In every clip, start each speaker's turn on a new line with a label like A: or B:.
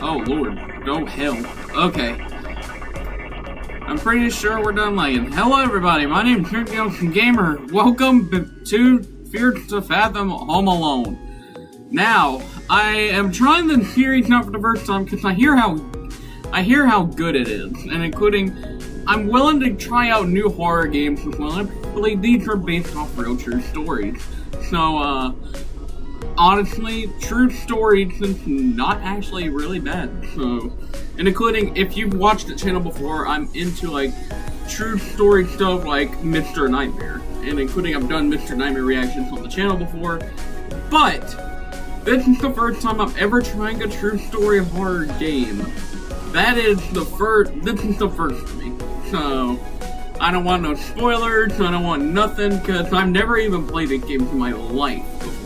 A: Oh, Lord. Oh, hell. Okay. I'm pretty sure we're done lagging. Hello, everybody. My name is Young Gamer. Welcome to Fear to Fathom Home Alone. Now, I am trying the series out for the first time because I hear how good it is, and including, I'm willing to try out new horror games as well. I believe these are based off real true stories. So, honestly, true stories is not actually really bad. So, and including, if you've watched the channel before, I'm into, like, true story stuff like Mr. Nightmare. And including, I've done Mr. Nightmare reactions on the channel before. But, this is the first time I'm ever trying a true story horror game. This is the first for me. So, I don't want no spoilers, I don't want nothing, because I've never even played a game in my life before.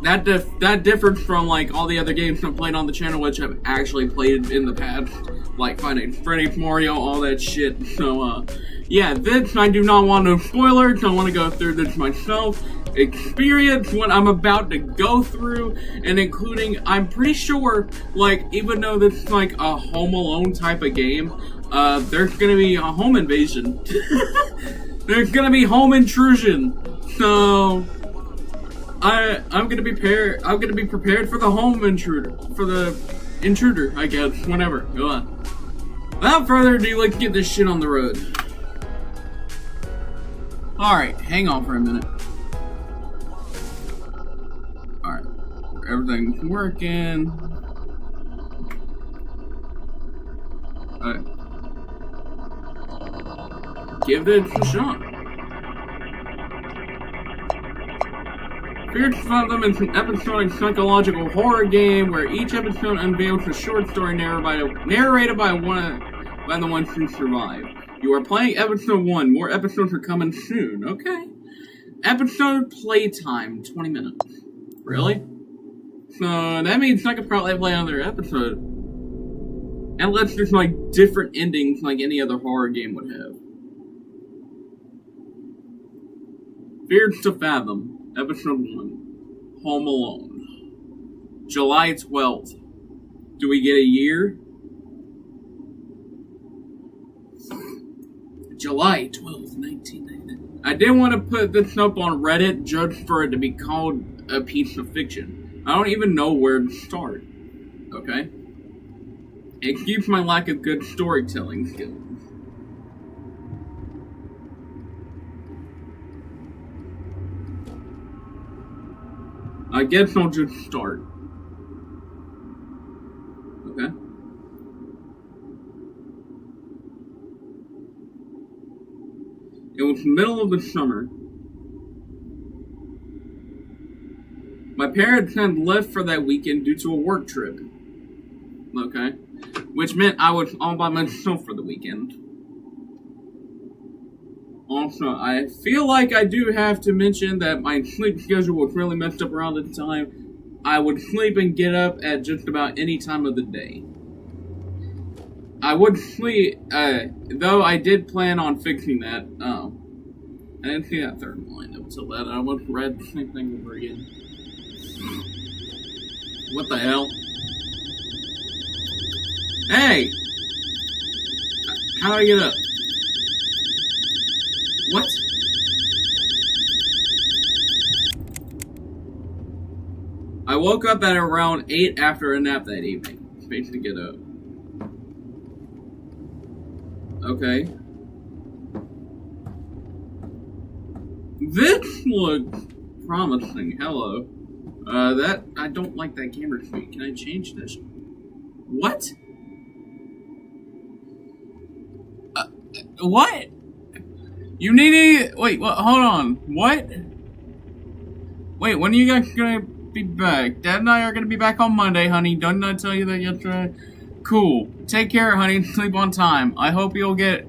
A: That differs from, like, all the other games I've played on the channel, which I've actually played in the past, like Five Nights at Freddy's, Mario, all that shit. So, yeah, this, I do not want no spoilers, I want to go through this myself, experience what I'm about to go through, and including, I'm pretty sure, like, even though this is, like, a Home Alone type of game, there's gonna be a home invasion. There's gonna be home intrusion. So, I'm gonna be prepared for the home intruder, I guess, whatever, go on. Without further ado, let's get this shit on the road. Alright, hang on for a minute. Alright, everything's working. Alright. Give this a shot. Fear to Fathom is an episodic psychological horror game where each episode unveils a short story narrated by the ones who survive. You are playing episode 1. More episodes are coming soon. Okay. Episode playtime, 20 minutes. Really? So that means I could probably play another episode. Unless there's, like, different endings like any other horror game would have. Fear to Fathom. Episode 1, Home Alone. July 12th. Do we get a year? July 12th, 1999. I didn't want to put this up on Reddit just for it to be called a piece of fiction. I don't even know where to start. Okay? Excuse my lack of good storytelling skills. I guess I'll just start. Okay. It was the middle of the summer. My parents had left for that weekend due to a work trip. Okay. Which meant I was all by myself for the weekend. Also, I feel like I do have to mention that my sleep schedule was really messed up around this time. I would sleep and get up at just about any time of the day. I would sleep, though I did plan on fixing that. Oh. I didn't see that third line up until that. I almost read the same thing over again. What the hell? Hey! How do I get up? What? I woke up at around 8 after a nap that evening. Space to get up. Okay. This looks promising. Hello. I don't like that camera speed. Can I change this? What? What? You need wait, hold on. What? Wait, when are you guys gonna be back? Dad and I are gonna be back on Monday, honey. Didn't I tell you that yesterday? Cool. Take care, honey. Sleep on time. I hope you'll get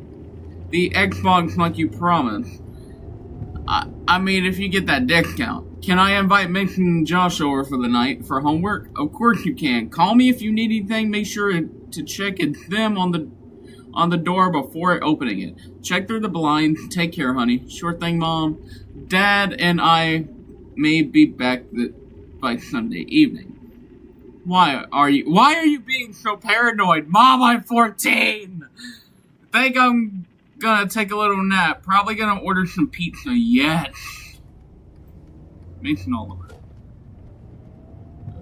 A: the Xbox like you promised. I mean, if you get that discount. Can I invite Mason and Josh over for the night for homework? Of course you can. Call me if you need anything. Make sure to check it's them on the door before opening it. Check through the blinds. Take care, honey. Sure thing, Mom. Dad and I may be back by Sunday evening. Why are you being so paranoid? Mom, I'm 14! Think I'm gonna take a little nap. Probably gonna order some pizza. Yes. Mason Oliver.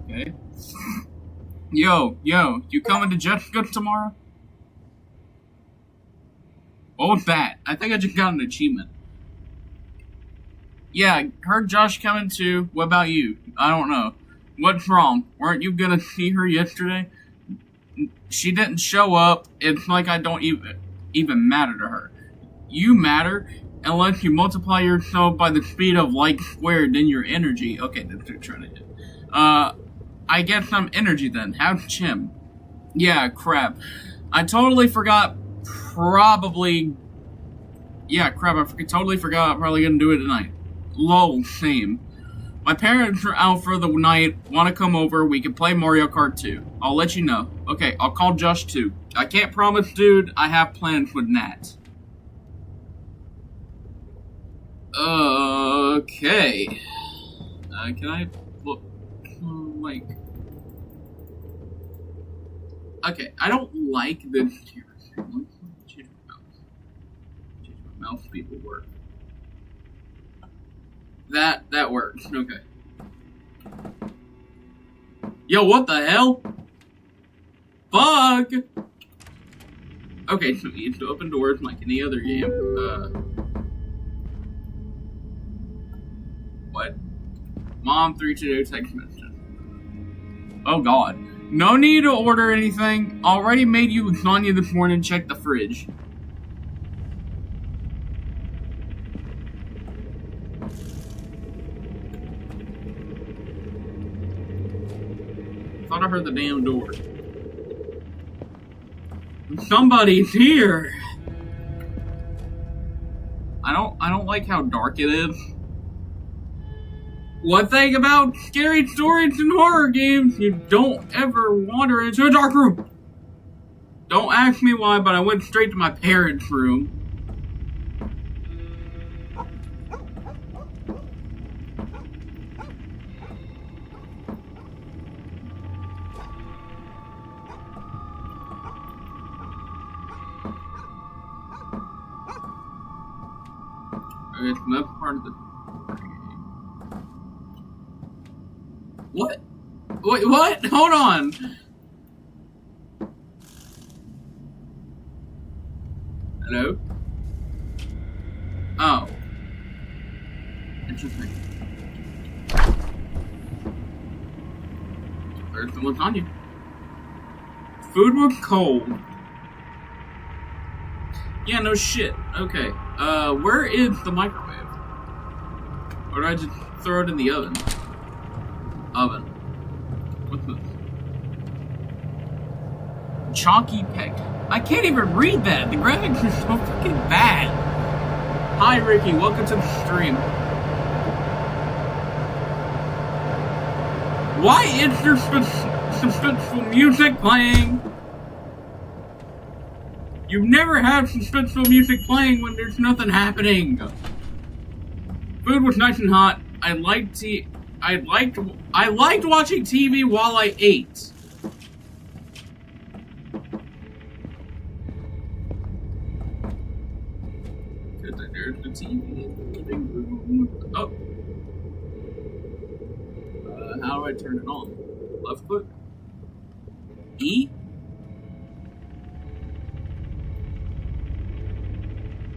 A: Okay. Yo, you coming to Jessica tomorrow? What was that? I think I just got an achievement. Yeah, heard Josh coming too. What about you? I don't know. What's wrong? Weren't you gonna see her yesterday? She didn't show up. It's like I don't even matter to her. You matter unless you multiply yourself by the speed of light squared, then your energy. Okay, that's what I'm trying to do. I guess I'm energy then. How's Chim? Yeah, crap. I totally forgot. Totally forgot. Probably gonna do it tonight. Lol, same. My parents are out for the night. Want to come over? We can play Mario Kart 2. I'll let you know. Okay, I'll call Josh too. I can't promise, dude. I have plans with Nat. Okay. Can I look? Like. Okay, I don't like this here. Change my mouse speed will work. That works. Okay. Yo, what the hell? Bug! Okay, so you need to open doors like any other game. What? Mom 320 text message. Oh god. No need to order anything. Already made you lasagna this morning. Check the fridge. Thought I heard the damn door. Somebody's here. I don't like how dark it is. One thing about scary stories and horror games, you don't ever wander into a dark room. Don't ask me why, but I went straight to my parents' room. Okay, so that's part of the... What? Wait, what? Hold on! Hello? Oh. Interesting. There's the lasagna. Food was cold. Yeah, no shit. Okay. Where is the microwave? Or did I just throw it in the oven? Oven. What's this? Chalky peck. I can't even read that. The graphics are so fucking bad. Hi, Ricky. Welcome to the stream. Why is there suspenseful music playing? You've never had suspenseful music playing when there's nothing happening. Food was nice and hot. I liked watching TV while I ate. There's the TV in the living room. Oh. How do I turn it on? Left click? E?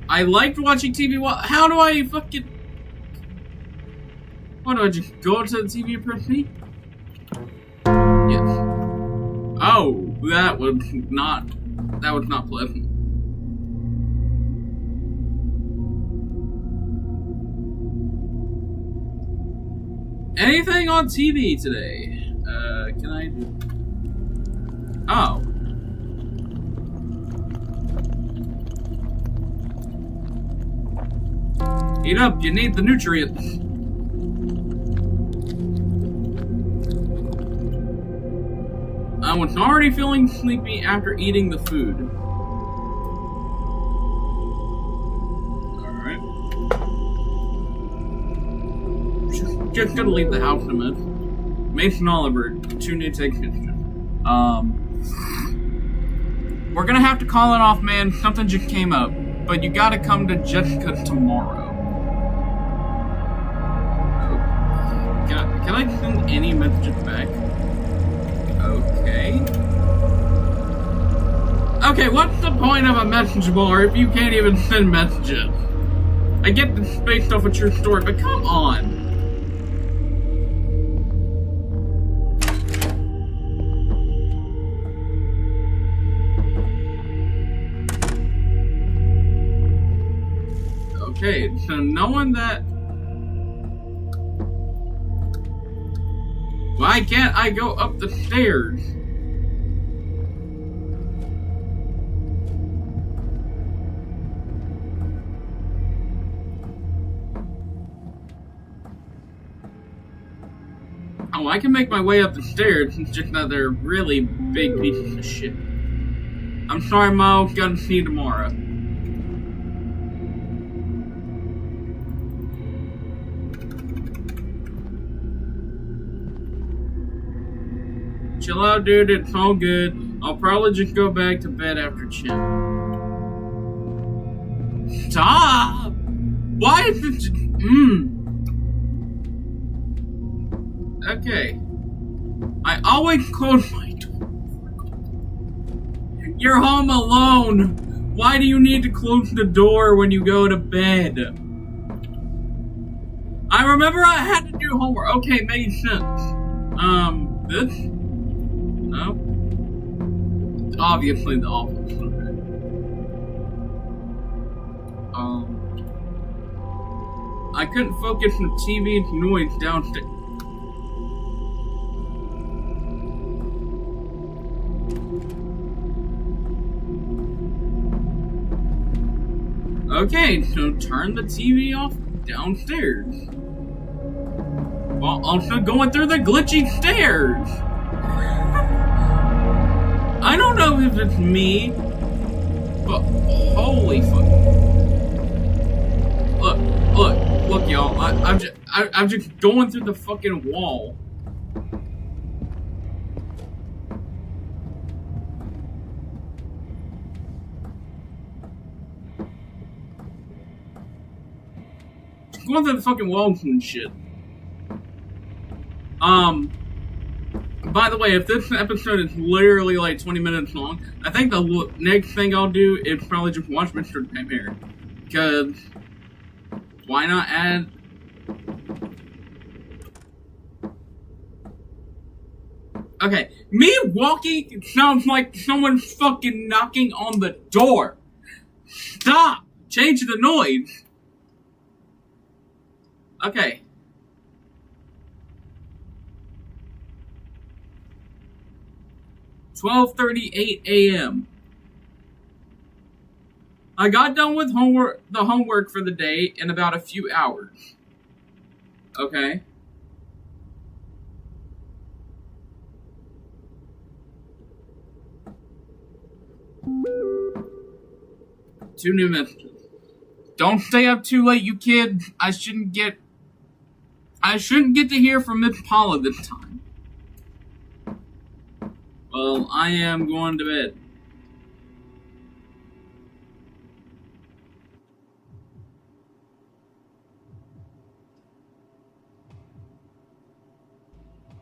A: I liked watching TV while... How do I fucking... What, do I just go to the TV and press me? Yes. Oh, that was not pleasant. Anything on TV today? Can I do... Oh. Eat up, you need the nutrients. I was already feeling sleepy after eating the food. Alright. Just gonna leave the house in a minute. Mason Oliver, 2 new technicians. We're gonna have to call it off, man. Something just came up. But you gotta come to Jessica tomorrow. Can I send any messages back? Okay. Okay, what's the point of a message bar if you can't even send messages? I get this based off a true story, but come on. Okay, so knowing that... Why can't I go up the stairs? Oh, I can make my way up the stairs, it's just that they're really big pieces of shit. I'm sorry, Miles, gotta see you tomorrow. Chill out, dude, it's all good. I'll probably just go back to bed after chin. Stop! Why is this... Okay. I always close my door. You're home alone! Why do you need to close the door when you go to bed? I remember I had to do homework. Okay, made sense. This? No? Obviously the office. I couldn't focus on TV's noise downstairs. Okay, so turn the TV off downstairs. While also going through the glitchy stairs. I don't know if it's me, but holy fuck. Look, y'all. I'm just going through the fucking wall. Going through the fucking walls and shit. By the way, if this episode is literally like 20 minutes long, I think the next thing I'll do is probably just watch Mr. Nightmare. Because, why not add... Okay, me walking sounds like someone's fucking knocking on the door. Stop! Change the noise. Okay. $12:38 a.m. I got done with the homework for the day in about a few hours. Okay. Two new messages. Don't stay up too late, you kids. I shouldn't get to hear from Miss Paula this time. Well, I am going to bed.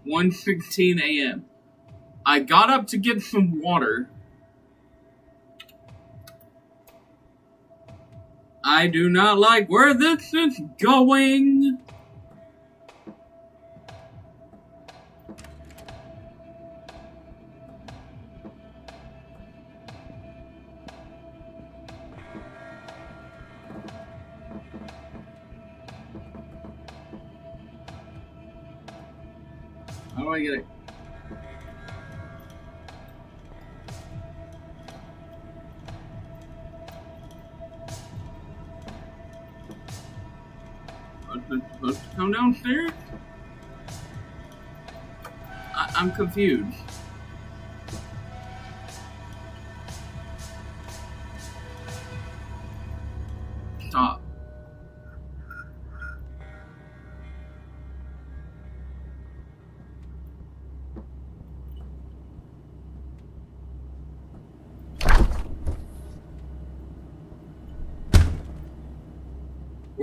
A: $1:16 a.m. I got up to get some water. I do not like where this is going. How do I get it? Supposed to come downstairs? I'm confused. Stop.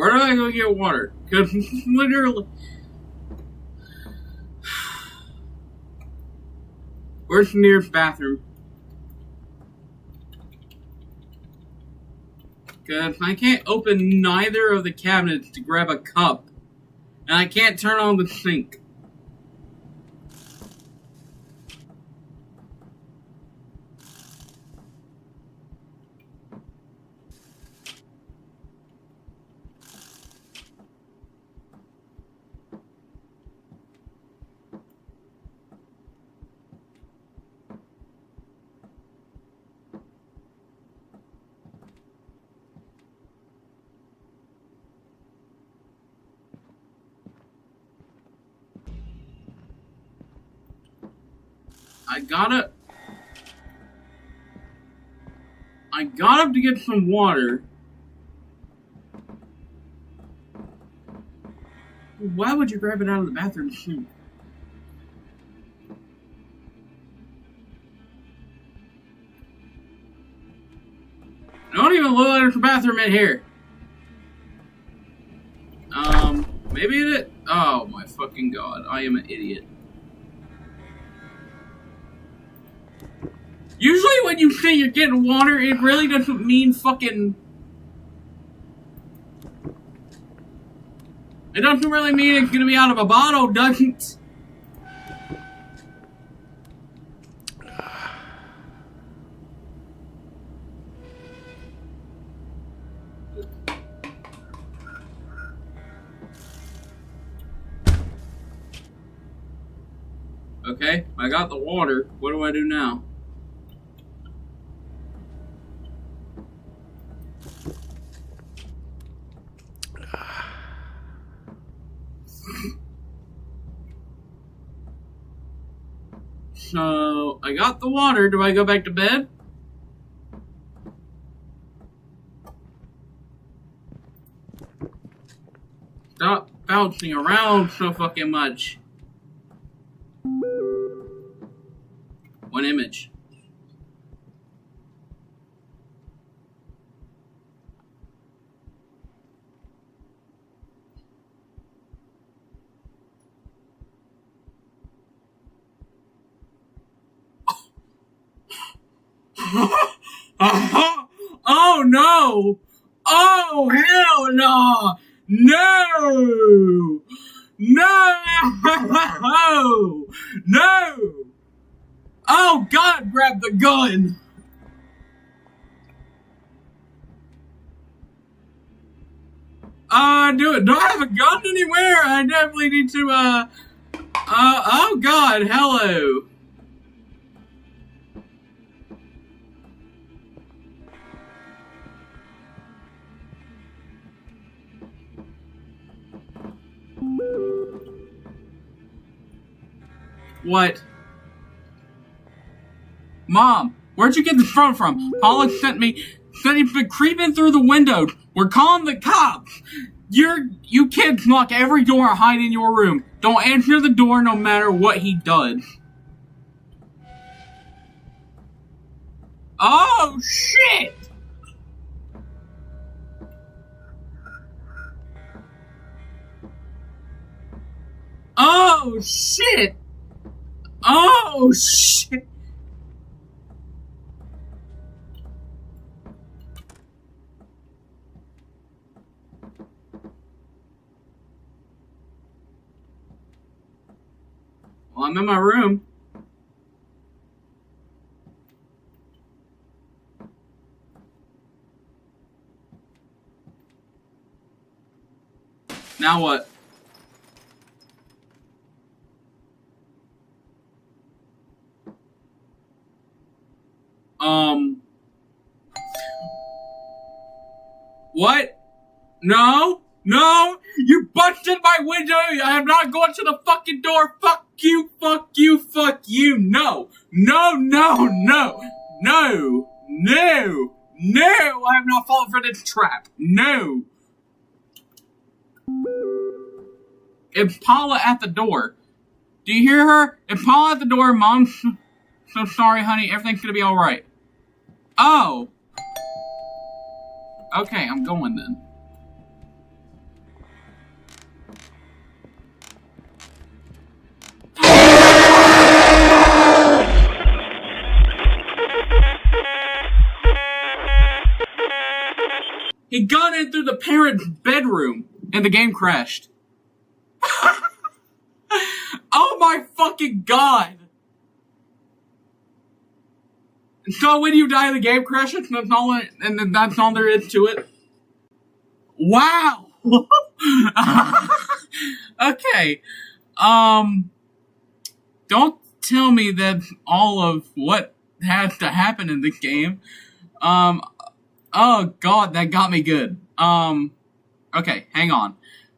A: Where do I go get water? Cause literally, where's the nearest bathroom? Cause I can't open neither of the cabinets to grab a cup, and I can't turn on the sink. I got up to get some water. Why would you grab it out of the bathroom sink? Don't even look like there's a bathroom in here. Maybe it is. Oh my fucking god, I am an idiot. Usually when you say you're getting water, it really doesn't mean fucking... It doesn't really mean it's gonna be out of a bottle, doesn't? Okay, I got the water. What do I do now? So, I got the water. Do I go back to bed? Stop bouncing around so fucking much. One image. Oh no! Oh hell no! No! No! No! Oh god, grab the gun! Do I have a gun anywhere? I definitely need to, oh god, hello. What? Mom, where'd you get this phone from? Paula said you've been creeping through the window. We're calling the cops. You kids lock every door and hide in your room. Don't answer the door no matter what he does. Oh, shit! Oh, shit! Oh, shit! Well, I'm in my room. Now what? What? No! No! You busted my window! I am not going to the fucking door! Fuck you! Fuck you! Fuck you! No! No! No! No! No! No! No! I am not falling for this trap! No! Impala at the door. Do you hear her? Impala at the door. Mom's so sorry, honey. Everything's gonna be alright. Oh! Okay, I'm going then. He got in through the parents' bedroom, and the game crashed. Oh my fucking god! So when you die, the game crashes, and that's all there is to it? Wow! Okay. Don't tell me that all of what has to happen in this game. Oh god, that got me good. Okay, hang on.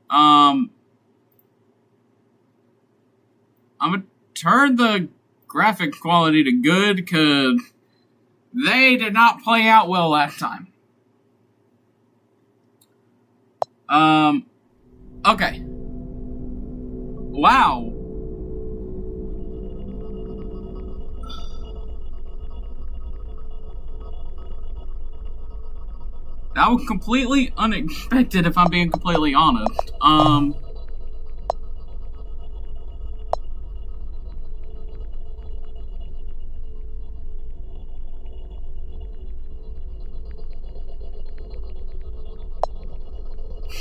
A: I'm gonna turn the graphic quality to good, cause they did not play out well last time. Okay. Wow. That was completely unexpected, if I'm being completely honest.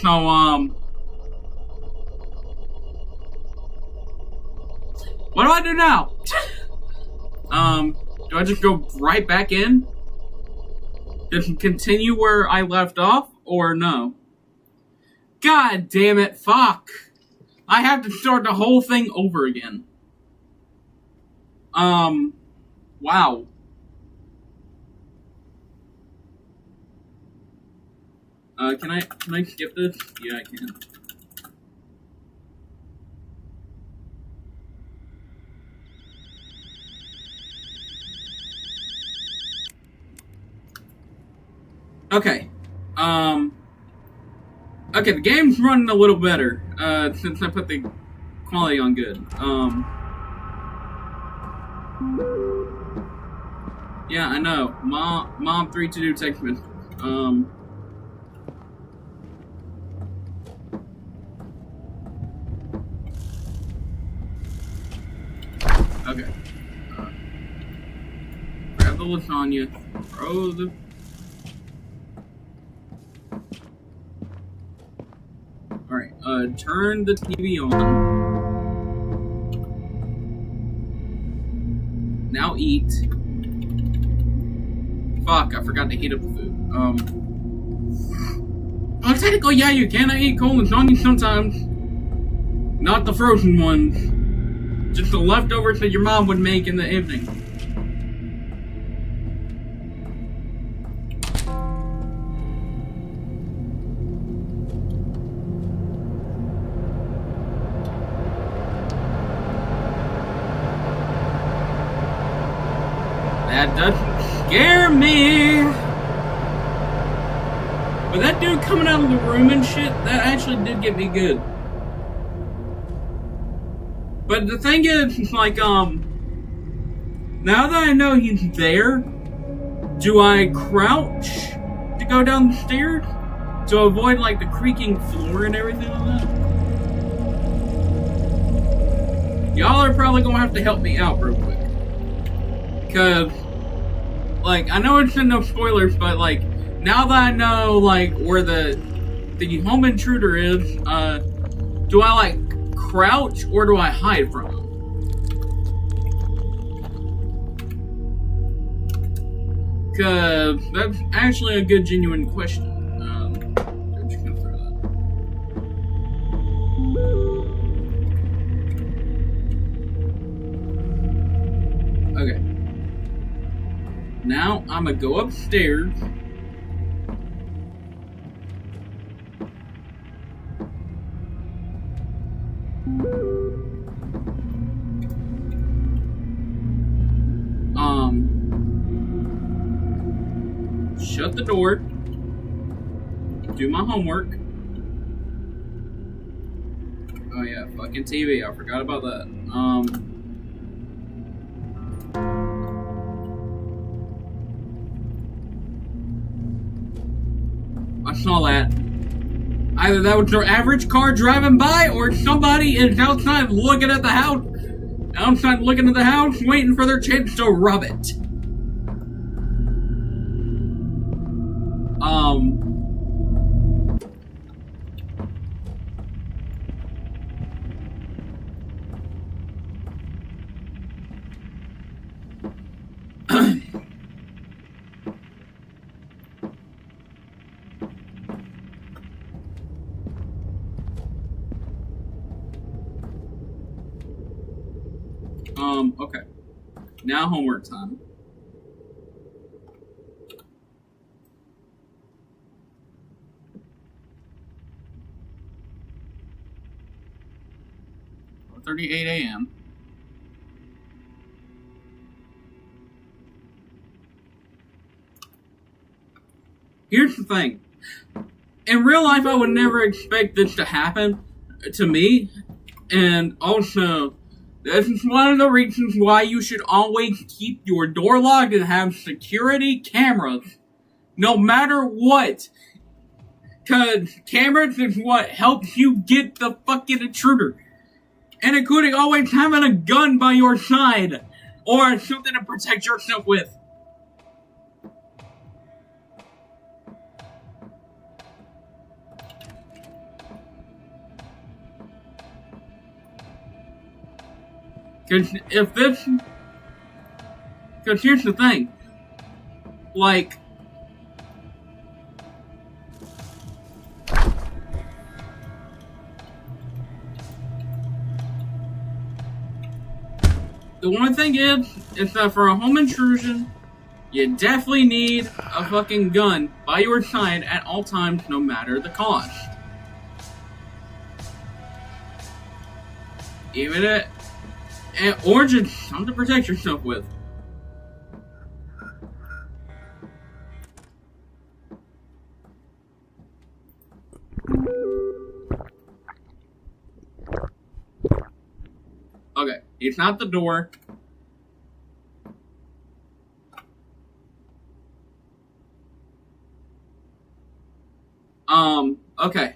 A: So, what do I do now? Do I just go right back in? Just continue where I left off, or no? God damn it, fuck! I have to start the whole thing over again. Wow. Can I skip this? Yeah, I can. Okay. Okay, the game's running a little better, since I put the quality on good. Yeah, I know. Mom 322 text message. Okay. Grab the lasagna. Throw the... Alright, turn the TV on. Now eat. Fuck, I forgot to heat up the food. Well, technically, yeah, you can. I eat cold lasagna sometimes. Not the frozen ones. Just the leftovers that your mom would make in the evening. That doesn't scare me. But that dude coming out of the room and shit, that actually did get me good. But the thing is, like, now that I know he's there, do I crouch to go down the stairs to avoid, like, the creaking floor and everything like that? Y'all are probably gonna have to help me out real quick. Because, like, I know it's in no spoilers, but, like, now that I know, like, where the home intruder is, do I, like, crouch or do I hide from him? Because that's actually a good, genuine question. I'm just gonna throw that. Okay. Now I'm gonna go upstairs. Shut the door. Do my homework. Oh yeah, fucking TV. I forgot about that. I saw that. Either that was their average car driving by, or somebody is outside looking at the house. Outside looking at the house, waiting for their chance to rob it. Okay. Now homework time. .38 a.m. Here's the thing. In real life, I would never expect this to happen to me. And also, this is one of the reasons why you should always keep your door locked and have security cameras. No matter what. Because cameras is what helps you get the fucking intruder. And including always having a gun by your side. Or something to protect yourself with. Because here's the thing. Like, the one thing is that for a home intrusion, you definitely need a fucking gun by your side at all times, no matter the cost. Even it. Or just something to protect yourself with. Okay, it's not the door. Okay.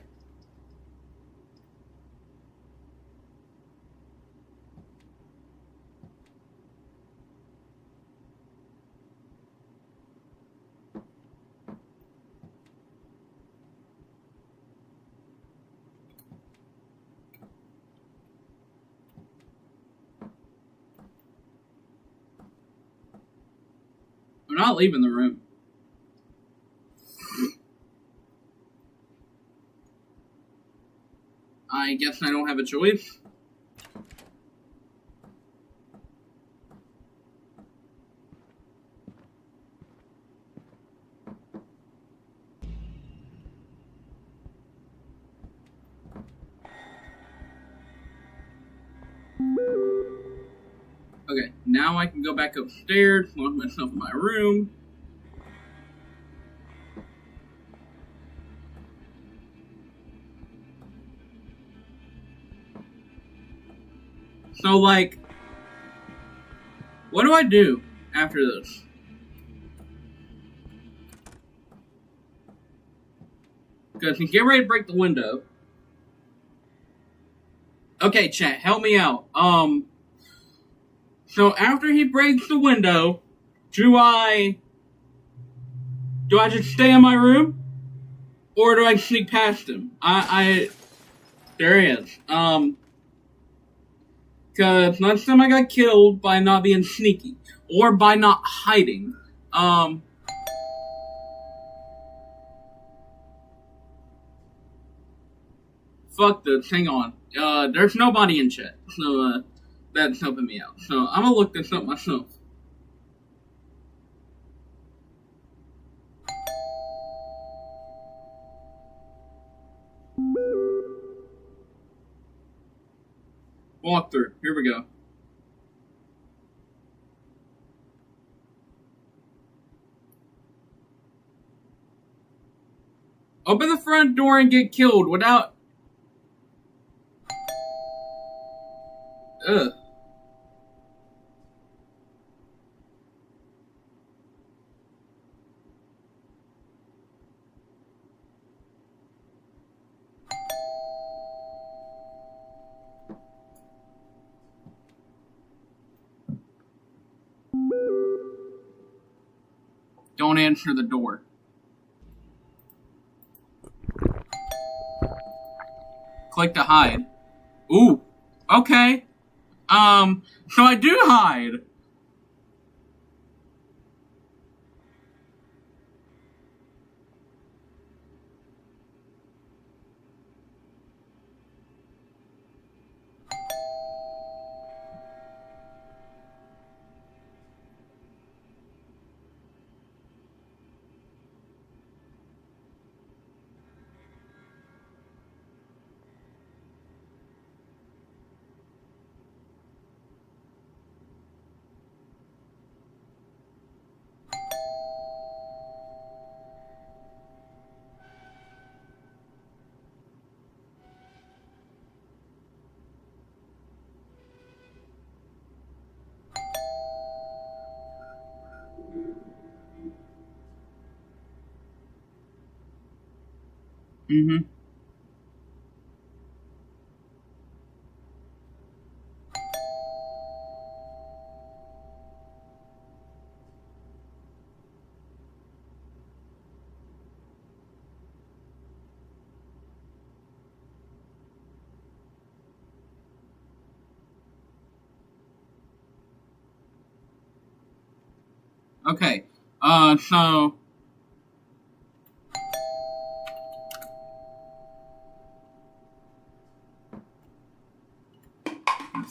A: I'm not leaving the room. I guess I don't have a choice. Okay, now I can go back upstairs, lock myself in my room. So, like, what do I do after this? Because he's getting ready to break the window. Okay, chat, help me out. So after he breaks the window, do I just stay in my room? Or do I sneak past him? There he is. Because last time I got killed by not being sneaky. Or by not hiding. Fuck this, hang on. There's nobody in chat. So, that's helping me out. So, I'm gonna look this up myself. Walkthrough. Here we go. Open the front door and get killed without... Ugh. Don't answer the door. Click to hide. Ooh. Okay. So I do hide. Mm-hmm. Okay. So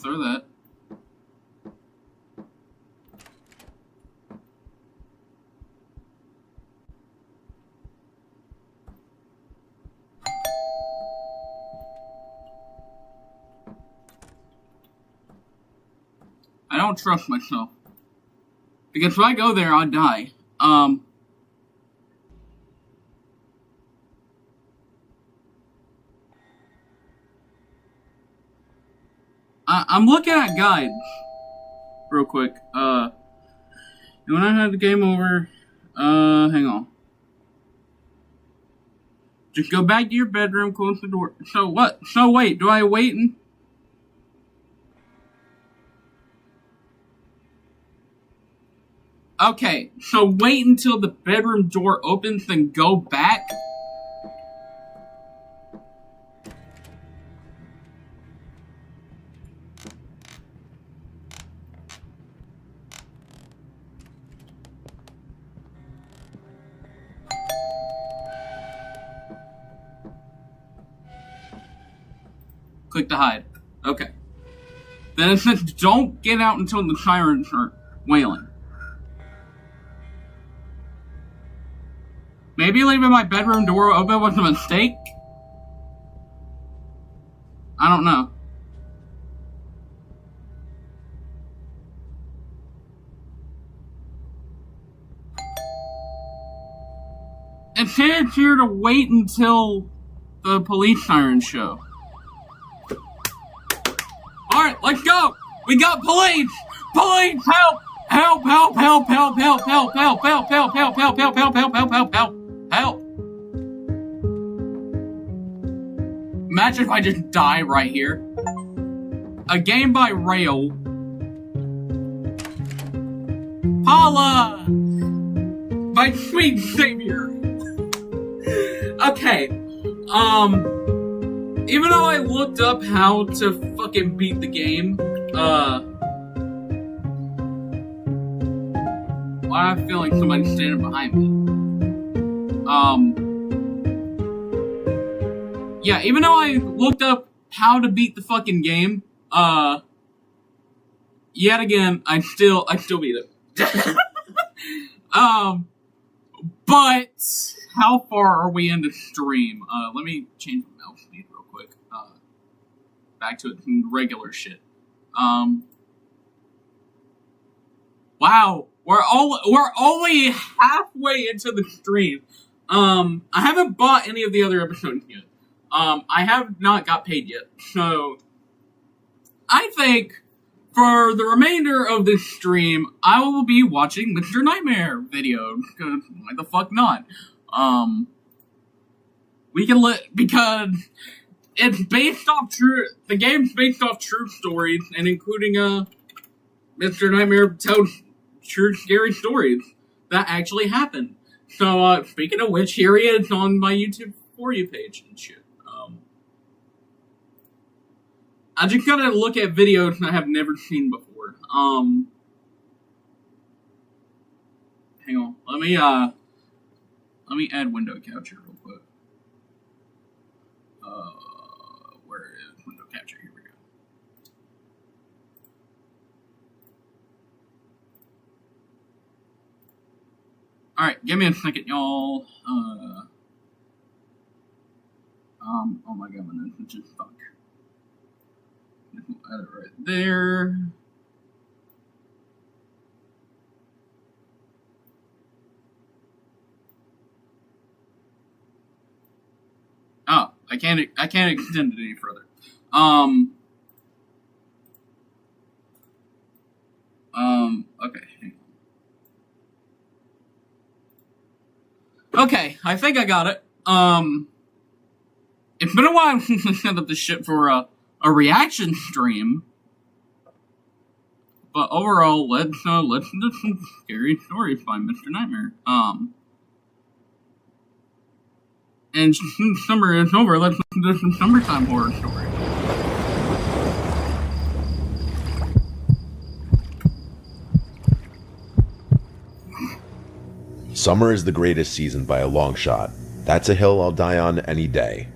A: throw that. I don't trust myself. Because if I go there, I'll die. I'm looking at guides. Real quick. And when I had the game over, hang on. Just go back to your bedroom, close the door. So what? So wait, do I wait and... Okay, so wait until the bedroom door opens, then go back? Click to hide. Okay. Then it says don't get out until the sirens are wailing. Maybe leaving my bedroom door open was a mistake? I don't know. It says here to wait until the police sirens show. Alright, let's go! We got police! Police! Help! Help! Help! Help! Help! Help! Help! Help! Help! Help! Help! Help! Help! Help! Help! Help! Help! Help! Help! Imagine if I just die right here. A game by Rail. Paula! My sweet savior! Okay. Even though I looked up how to fucking beat the game, I have a feeling somebody's standing behind me. Yeah, even though I looked up how to beat the fucking game, yet again, I still beat it. But how far are we into stream? Let me change my mouse speed real quick. Back to regular shit. Wow, we're only halfway into the stream. I haven't bought any of the other episodes yet. I have not got paid yet, so I think for the remainder of this stream, I will be watching Mr. Nightmare videos, because why the fuck not? We can because it's based off the game's based off true stories, and including, Mr. Nightmare tells true scary stories that actually happened. So, speaking of which, here he is on my YouTube For You page and shit. I just gotta look at videos I have never seen before. Hang on. Let me add window capture real quick. Where is window capture? Here we go. Alright, give me a second, y'all. Oh my god, my nose is just fuck. Add it right there. Oh, I can't extend it any further. Okay. Okay, I think I got it. It's been a while since I set up this shit for a reaction stream. But overall, let's do some scary stories by Mr. Nightmare. And since summer is over, let's do some summertime horror stories.
B: Summer is the greatest season by a long shot. That's a hill I'll die on any day.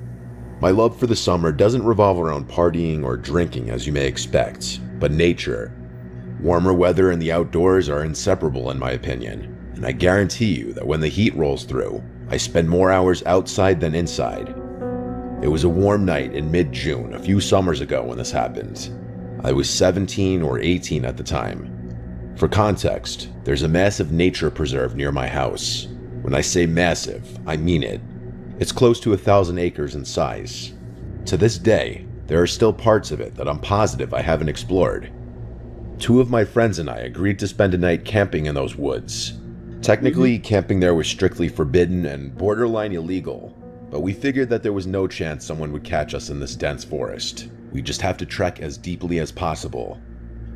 B: My love for the summer doesn't revolve around partying or drinking as you may expect, but nature. Warmer weather and the outdoors are inseparable in my opinion, and I guarantee you that when the heat rolls through, I spend more hours outside than inside. It was a warm night in mid-June a few summers ago when this happened. I was 17 or 18 at the time. For context, there's a massive nature preserve near my house. When I say massive, I mean it. It's close to 1,000 acres in size. To this day, there are still parts of it that I'm positive I haven't explored. 2 of my friends and I agreed to spend a night camping in those woods. Technically, camping there was strictly forbidden and borderline illegal, but we figured that there was no chance someone would catch us in this dense forest. We just have to trek as deeply as possible.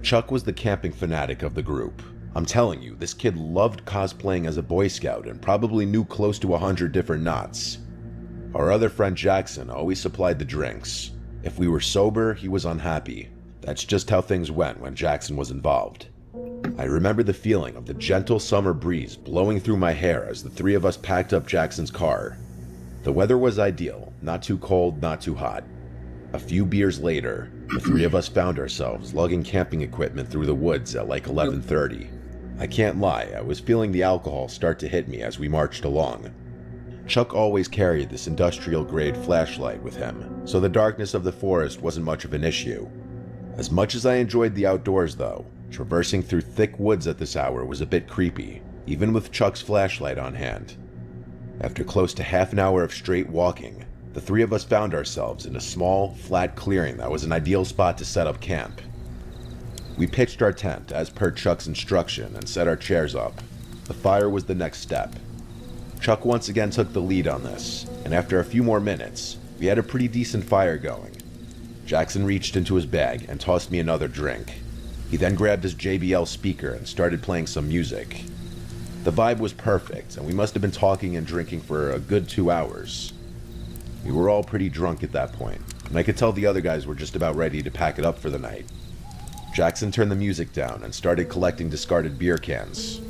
B: Chuck was the camping fanatic of the group. I'm telling you, this kid loved cosplaying as a Boy Scout and probably knew close to 100 different knots. Our other friend Jackson always supplied the drinks. If we were sober, he was unhappy. That's just how things went when Jackson was involved. I remember the feeling of the gentle summer breeze blowing through my hair as the 3 of us packed up Jackson's car. The weather was ideal, not too cold, not too hot. A few beers later, the 3 of us found ourselves lugging camping equipment through the woods at like 11:30. I can't lie, I was feeling the alcohol start to hit me as we marched along. Chuck always carried this industrial-grade flashlight with him, so the darkness of the forest wasn't much of an issue. As much as I enjoyed the outdoors though, traversing through thick woods at this hour was a bit creepy, even with Chuck's flashlight on hand. After close to half an hour of straight walking, the 3 of us found ourselves in a small, flat clearing that was an ideal spot to set up camp. We pitched our tent as per Chuck's instruction and set our chairs up. The fire was the next step. Chuck once again took the lead on this, and after a few more minutes, we had a pretty decent fire going. Jackson reached into his bag and tossed me another drink. He then grabbed his JBL speaker and started playing some music. The vibe was perfect, and we must have been talking and drinking for a good 2 hours. We were all pretty drunk at that point, and I could tell the other guys were just about ready to pack it up for the night. Jackson turned the music down and started collecting discarded beer cans.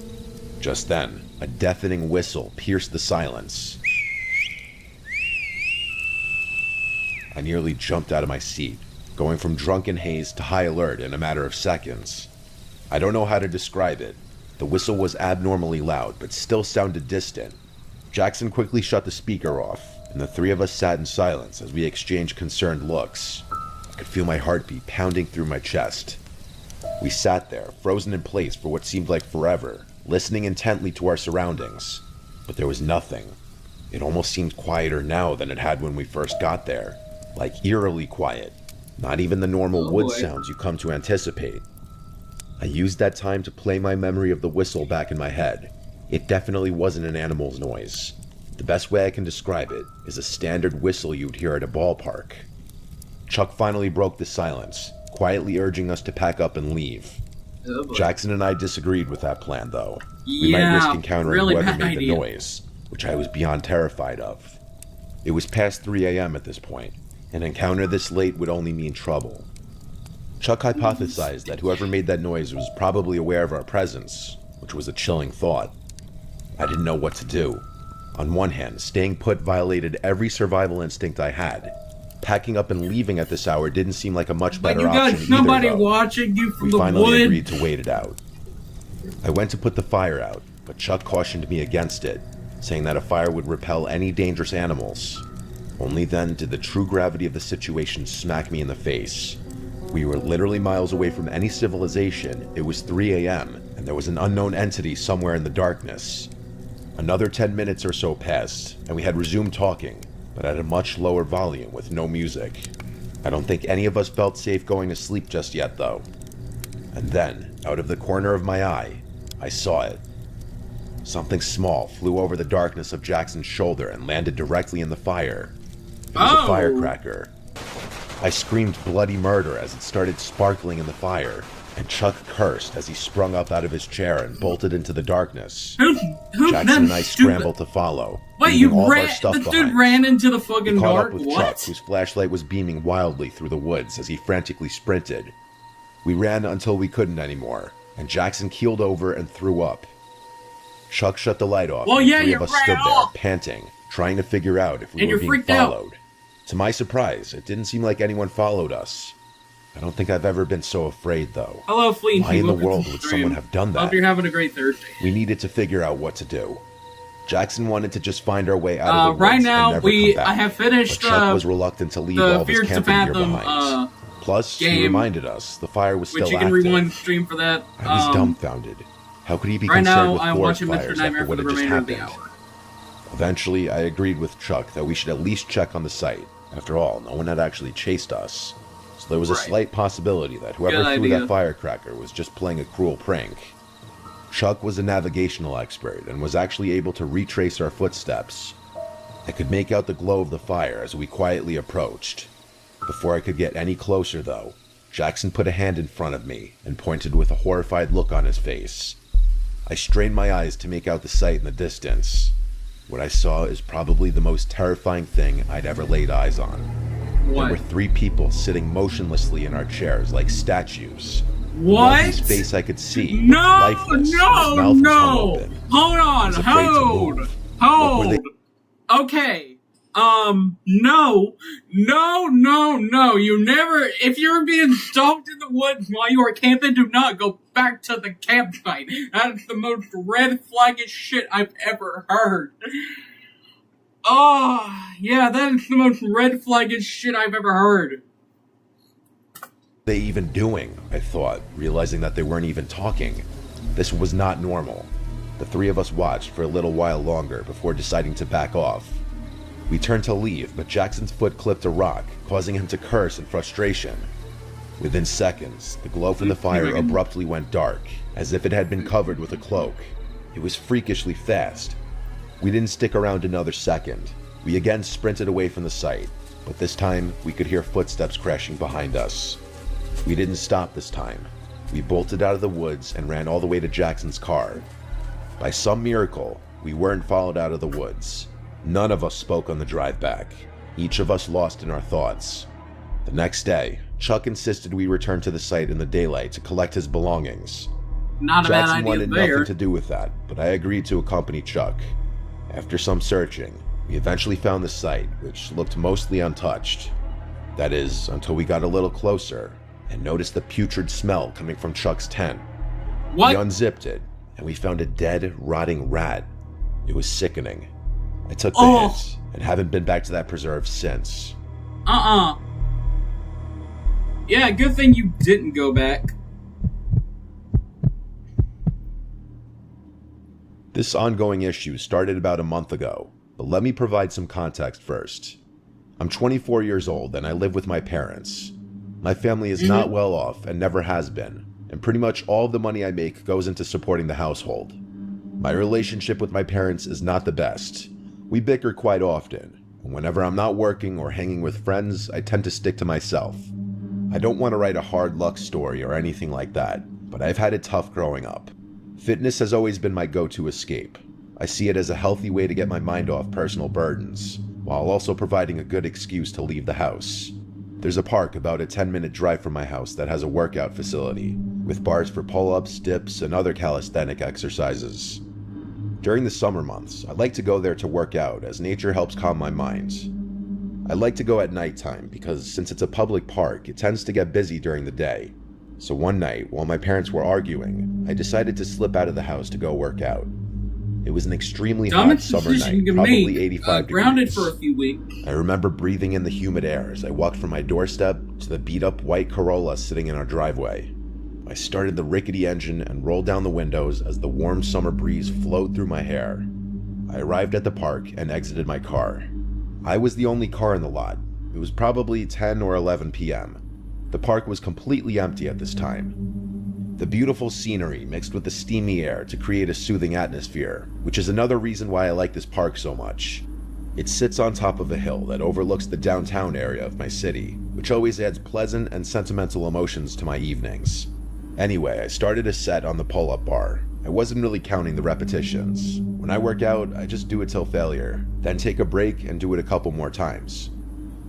B: Just then, a deafening whistle pierced the silence. I nearly jumped out of my seat, going from drunken haze to high alert in a matter of seconds. I don't know how to describe it. The whistle was abnormally loud, but still sounded distant. Jackson quickly shut the speaker off, and the 3 of us sat in silence as we exchanged concerned looks. I could feel my heartbeat pounding through my chest. We sat there, frozen in place for what seemed like forever, listening intently to our surroundings. But there was nothing. It almost seemed quieter now than it had when we first got there. Like eerily quiet. Not even the normal wood sounds you come to anticipate. I used that time to play my memory of the whistle back in my head. It definitely wasn't an animal's noise. The best way I can describe it is a standard whistle you'd hear at a ballpark. Chuck finally broke the silence, quietly urging us to pack up and leave. Jackson and I disagreed with that plan, though. We might risk encountering whoever made the noise, which I was beyond terrified of. It was past 3 a.m. at this point. An encounter this late would only mean trouble. Chuck hypothesized that whoever made that noise was probably aware of our presence, which was a chilling thought. I didn't know what to do. On one hand, staying put violated every survival instinct I had. Packing up and leaving at this hour didn't seem like a much better option either, though.
A: You got somebody watching you from the wood.
B: We finally agreed to wait it out. I went to put the fire out, but Chuck cautioned me against it, saying that a fire would repel any dangerous animals. Only then did the true gravity of the situation smack me in the face. We were literally miles away from any civilization. It was 3 a.m., and there was an unknown entity somewhere in the darkness. Another 10 minutes or so passed, and we had resumed talking, but at a much lower volume with no music. I don't think any of us felt safe going to sleep just yet, though. And then, out of the corner of my eye, I saw it. Something small flew over the darkness of Jackson's shoulder and landed directly in the fire. It was a firecracker. I screamed bloody murder as it started sparkling in the fire, and Chuck cursed as he sprung up out of his chair and bolted into the darkness. Jackson and I scrambled to follow.
A: Wait, you ran? This dude ran into the fucking
B: dark?
A: dark?
B: Caught up with
A: what?
B: Chuck, whose flashlight was beaming wildly through the woods as he frantically sprinted. We ran until we couldn't anymore, and Jackson keeled over and threw up. Chuck shut the light off,
A: well,
B: and
A: yeah,
B: three of us stood there,
A: off.
B: panting, trying to figure out if we
A: and
B: were
A: you're
B: being
A: freaked
B: followed.
A: Out.
B: To my surprise, it didn't seem like anyone followed us. I don't think I've ever been so afraid, though.
A: Hello, Fleet.
B: Why in the world would someone have done that?
A: Hope you're having a great Thursday.
B: We needed to figure out what to do. Jackson wanted to just find our way out of the woods
A: right now,
B: and never come back.
A: I have finished
B: but Chuck was reluctant to leave all of his camping gear behind. Plus, he reminded us the fire was still active.
A: Which you can rewind the stream for that.
B: I was dumbfounded. How could he be
A: right
B: concerned
A: now,
B: with
A: I'm
B: forest
A: watching Mr.
B: fires
A: Nightmare
B: after what
A: for the
B: had just
A: remainder of the
B: happened?
A: hour.
B: Eventually, I agreed with Chuck that we should at least check on the site. After all, no one had actually chased us. So there was a slight possibility that whoever threw that firecracker was just playing a cruel prank. Chuck was a navigational expert and was actually able to retrace our footsteps. I could make out the glow of the fire as we quietly approached. Before I could get any closer, though, Jackson put a hand in front of me and pointed with a horrified look on his face. I strained my eyes to make out the sight in the distance. What I saw is probably the most terrifying thing I'd ever laid eyes on.
A: What?
B: There were 3 people sitting motionlessly in our chairs like statues.
A: What?
B: Whose face I could see.
A: No,
B: lifeless,
A: no. Hold on, hold. Okay. No. You never. If you're being stalked in the woods while you are camping, do not go back to the campsite. That's the most red flaggish shit I've ever heard. Oh, yeah, that is the most red flaggish shit I've ever heard.
B: They even doing? I thought, realizing that they weren't even talking. This was not normal. The 3 of us watched for a little while longer before deciding to back off. We turned to leave, but Jackson's foot clipped a rock, causing him to curse in frustration. Within seconds, the glow from the fire abruptly went dark, as if it had been covered with a cloak. It was freakishly fast. We didn't stick around another second. We again sprinted away from the site, but this time we could hear footsteps crashing behind us. We didn't stop this time. We bolted out of the woods and ran all the way to Jackson's car. By some miracle, we weren't followed out of the woods. None of us spoke on the drive back, each of us lost in our thoughts. The next day, Chuck insisted we return to the site in the daylight to collect his belongings.
A: Not a bad idea there.
B: Jackson wanted nothing to do with that, but I agreed to accompany Chuck. After some searching, we eventually found the site, which looked mostly untouched. That is, until we got a little closer and noticed the putrid smell coming from Chuck's tent.
A: What?
B: We unzipped it, and we found a dead, rotting rat. It was sickening. I took the hit and haven't been back to that preserve since.
A: Yeah, good thing you didn't go back.
B: This ongoing issue started about a month ago, but let me provide some context first. I'm 24 years old and I live with my parents. My family is not well off and never has been, and pretty much all of the money I make goes into supporting the household. My relationship with my parents is not the best. We bicker quite often, and whenever I'm not working or hanging with friends, I tend to stick to myself. I don't want to write a hard luck story or anything like that, but I've had it tough growing up. Fitness has always been my go-to escape. I see it as a healthy way to get my mind off personal burdens, while also providing a good excuse to leave the house. There's a park about a 10-minute drive from my house that has a workout facility, with bars for pull-ups, dips, and other calisthenic exercises. During the summer months, I like to go there to work out as nature helps calm my mind. I like to go at nighttime because since it's a public park, it tends to get busy during the day. So one night, while my parents were arguing, I decided to slip out of the house to go work out. It was an extremely hot summer night, probably 85 degrees.
A: Grounded for a few weeks.
B: I remember breathing in the humid air as I walked from my doorstep to the beat-up white Corolla sitting in our driveway. I started the rickety engine and rolled down the windows as the warm summer breeze flowed through my hair. I arrived at the park and exited my car. I was the only car in the lot. It was probably 10 or 11 p.m. The park was completely empty at this time. The beautiful scenery mixed with the steamy air to create a soothing atmosphere, which is another reason why I like this park so much. It sits on top of a hill that overlooks the downtown area of my city, which always adds pleasant and sentimental emotions to my evenings. Anyway, I started a set on the pull-up bar. I wasn't really counting the repetitions. When I work out, I just do it till failure, then take a break and do it a couple more times.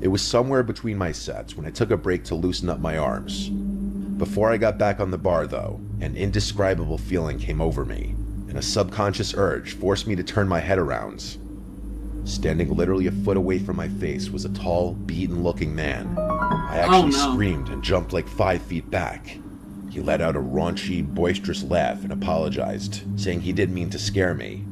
B: It was somewhere between my sets when I took a break to loosen up my arms. Before I got back on the bar though, an indescribable feeling came over me, and a subconscious urge forced me to turn my head around. Standing literally a foot away from my face was a tall, beaten-looking man. I actually screamed and jumped like 5 feet back. He let out a raunchy, boisterous laugh and apologized, saying he didn't mean to scare me.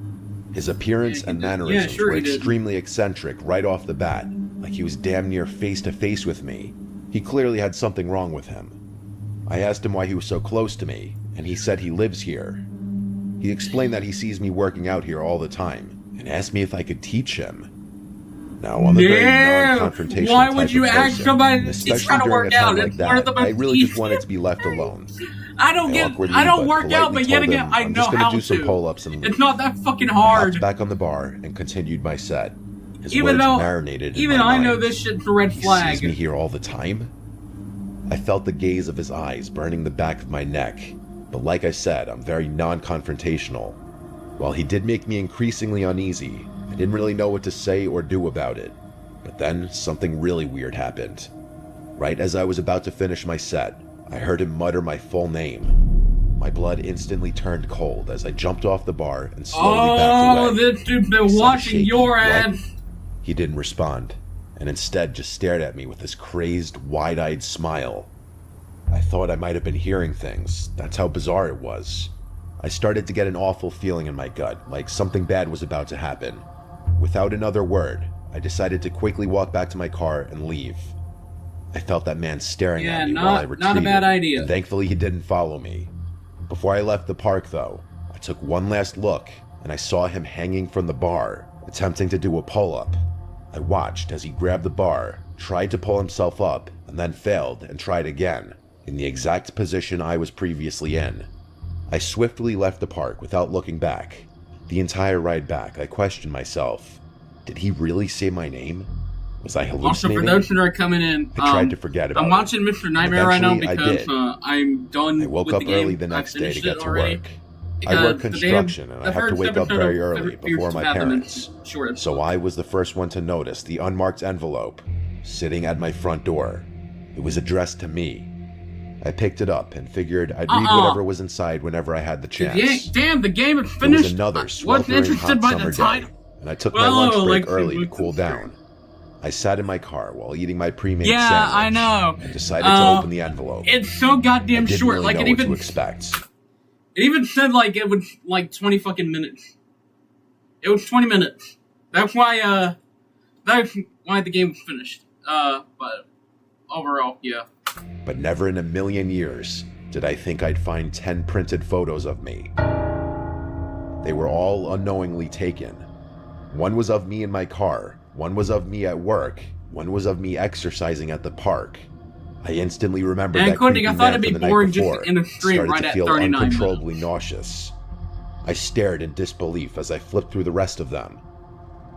B: His appearance and mannerisms were extremely eccentric right off the bat, like he was damn near face-to-face with me. He clearly had something wrong with him. I asked him why he was so close to me, and he said he lives here. He explained that he sees me working out here all the time, and asked me if I could teach him. Now, I'm a very non-confrontational
A: why would you ask somebody
B: especially
A: trying to
B: during
A: work
B: a time
A: out?
B: like that, I really just wanted to be left alone.
A: I don't work out, but yet again, I know how to.
B: Do some pull-ups and
A: it's not that fucking hard.
B: I hopped back on the bar and continued my set. His
A: even
B: words
A: though,
B: marinated in
A: even
B: my
A: I
B: mind.
A: know this shit's a red flag.
B: He sees me here all the time. I felt the gaze of his eyes burning the back of my neck, but like I said, I'm very non-confrontational. While he did make me increasingly uneasy, I didn't really know what to say or do about it. But then, something really weird happened. Right as I was about to finish my set, I heard him mutter my full name. My blood instantly turned cold as I jumped off the bar and slowly backed away.
A: Oh, this dude's been watching your ass!
B: He didn't respond, and instead just stared at me with this crazed, wide-eyed smile. I thought I might have been hearing things. That's how bizarre it was. I started to get an awful feeling in my gut, like something bad was about to happen. Without another word, I decided to quickly walk back to my car and leave. I felt that man staring at me while I retreated.
A: Not a bad idea.
B: And thankfully he didn't follow me. Before I left the park though, I took one last look and I saw him hanging from the bar, attempting to do a pull-up. I watched as he grabbed the bar, tried to pull himself up, and then failed and tried again, in the exact position I was previously in. I swiftly left the park without looking back. The entire ride back, I questioned myself. Did he really say my name? Was I hallucinating?
A: Also, for those that are coming in,
B: I tried to forget about it.
A: I'm watching Mr. Nightmare right now because I'm done.
B: I woke up early the next day to get to work.
A: Because
B: I work construction and I have to wake up very early before my parents.
A: Short.
B: So I was the first one to notice the unmarked envelope sitting at my front door. It was addressed to me. I picked it up and figured I'd read whatever was inside whenever I had the chance.
A: Damn, the game is finished.
B: It was another sweltering hot summer day, and I took my lunch break early to cool down. I sat in my car while eating my pre-made sandwich.
A: I know.
B: And decided to open the envelope.
A: It's so goddamn short.
B: Really
A: like
B: know
A: it even
B: what to expect.
A: It even said like it was like 20 fucking minutes. It was 20 minutes. That's why the game was finished. But overall, yeah.
B: But never in a million years did I think I'd find 10 printed photos of me. They were all unknowingly taken. One was of me in my car, one was of me at work, one was of me exercising at the park. I instantly remembered that creepy man from the night before, started to feel uncontrollably nauseous. I stared in disbelief as I flipped through the rest of them.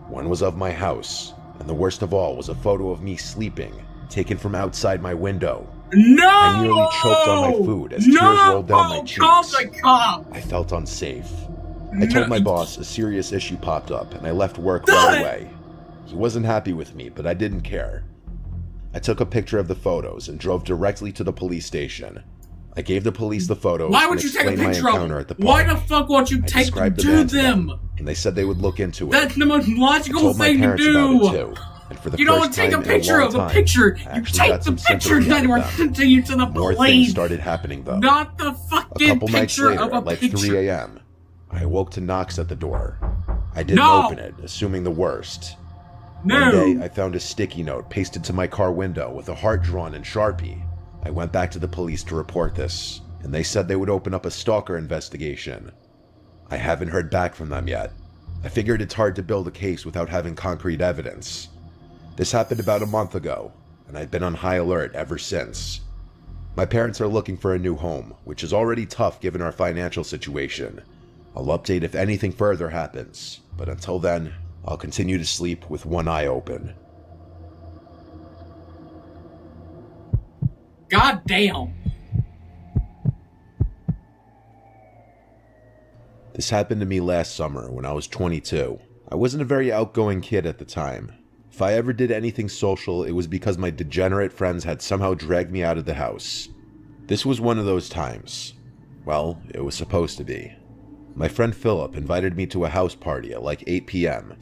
B: One was of my house, and the worst of all was a photo of me sleeping, taken from outside my window.
A: No!
B: I nearly choked on my food as tears rolled down my cheeks. I felt unsafe. I told my boss a serious issue popped up, and I left work right away. He wasn't happy with me, but I didn't care. I took a picture of the photos and drove directly to the police station. I gave the police the photos and explained my encounter at the park.
A: Why the fuck won't you take them to them?
B: And they said they would look into it.
A: That's the most logical thing to do.
B: And for the
A: you don't take a picture of a picture. You take the pictures that were sent to you to the police.
B: More things started happening though.
A: Not the fucking picture of a picture.
B: At like 3 a.m., I awoke to knocks at the door. I didn't open it, assuming the worst. One day, I found a sticky note pasted to my car window with a heart drawn in Sharpie. I went back to the police to report this, and they said they would open up a stalker investigation. I haven't heard back from them yet. I figured it's hard to build a case without having concrete evidence. This happened about a month ago, and I've been on high alert ever since. My parents are looking for a new home, which is already tough given our financial situation. I'll update if anything further happens, but until then, I'll continue to sleep with one eye open.
A: God damn.
B: This happened to me last summer when I was 22. I wasn't a very outgoing kid at the time. If I ever did anything social, it was because my degenerate friends had somehow dragged me out of the house. This was one of those times. Well, it was supposed to be. My friend Philip invited me to a house party at like 8 p.m.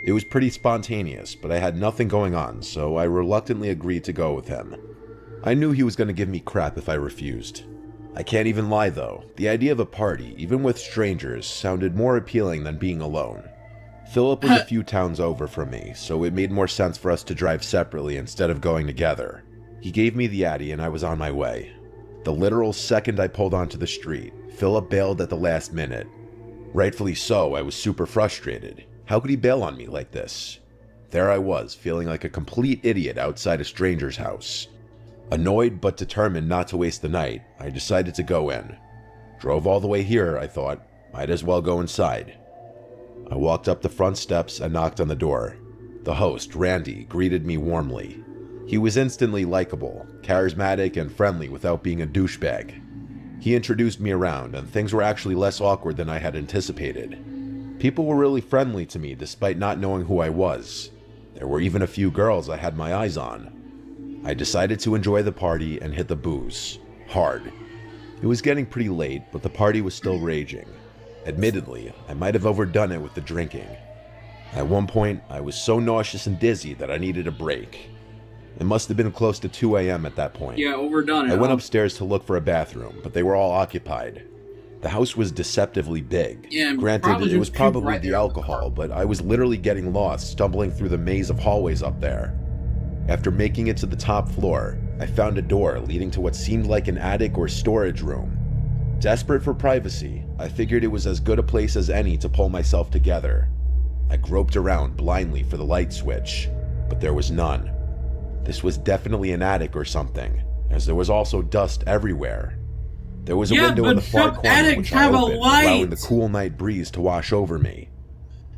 B: It was pretty spontaneous, but I had nothing going on, so I reluctantly agreed to go with him. I knew he was going to give me crap if I refused. I can't even lie though, the idea of a party, even with strangers, sounded more appealing than being alone. Philip was a few towns over from me, so it made more sense for us to drive separately instead of going together. He gave me the Addy and I was on my way. The literal second I pulled onto the street, Philip bailed at the last minute. Rightfully so, I was super frustrated. How could he bail on me like this? There I was, feeling like a complete idiot outside a stranger's house. Annoyed but determined not to waste the night, I decided to go in. Drove all the way here, I thought, might as well go inside. I walked up the front steps and knocked on the door. The host, Randy, greeted me warmly. He was instantly likable, charismatic, and friendly without being a douchebag. He introduced me around, and things were actually less awkward than I had anticipated. People were really friendly to me despite not knowing who I was. There were even a few girls I had my eyes on. I decided to enjoy the party and hit the booze. Hard. It was getting pretty late, but the party was still raging. Admittedly, I might have overdone it with the drinking. At one point, I was so nauseous and dizzy that I needed a break. It must have been close to 2 a.m. at that point.
A: Yeah, overdone it.
B: I went upstairs to look for a bathroom, but they were all occupied. The house was deceptively big.
A: Yeah,
B: granted, it was probably the alcohol, but I was literally getting lost, stumbling through the maze of hallways up there. After making it to the top floor, I found a door leading to what seemed like an attic or storage room. Desperate for privacy, I figured it was as good a place as any to pull myself together. I groped around blindly for the light switch, but there was none. This was definitely an attic or something, as there was also dust everywhere. There was a window in the far corner which I opened, allowing the cool night breeze to wash over me.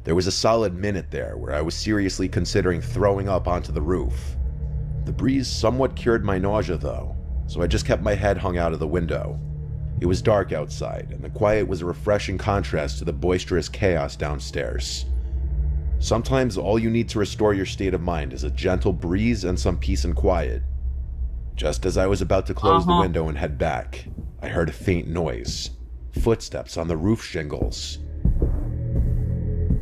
B: There was a solid minute there where I was seriously considering throwing up onto the roof. The breeze somewhat cured my nausea though, so I just kept my head hung out of the window. It was dark outside, and the quiet was a refreshing contrast to the boisterous chaos downstairs. Sometimes all you need to restore your state of mind is a gentle breeze and some peace and quiet. Just as I was about to close the window and head back, I heard a faint noise. Footsteps on the roof shingles.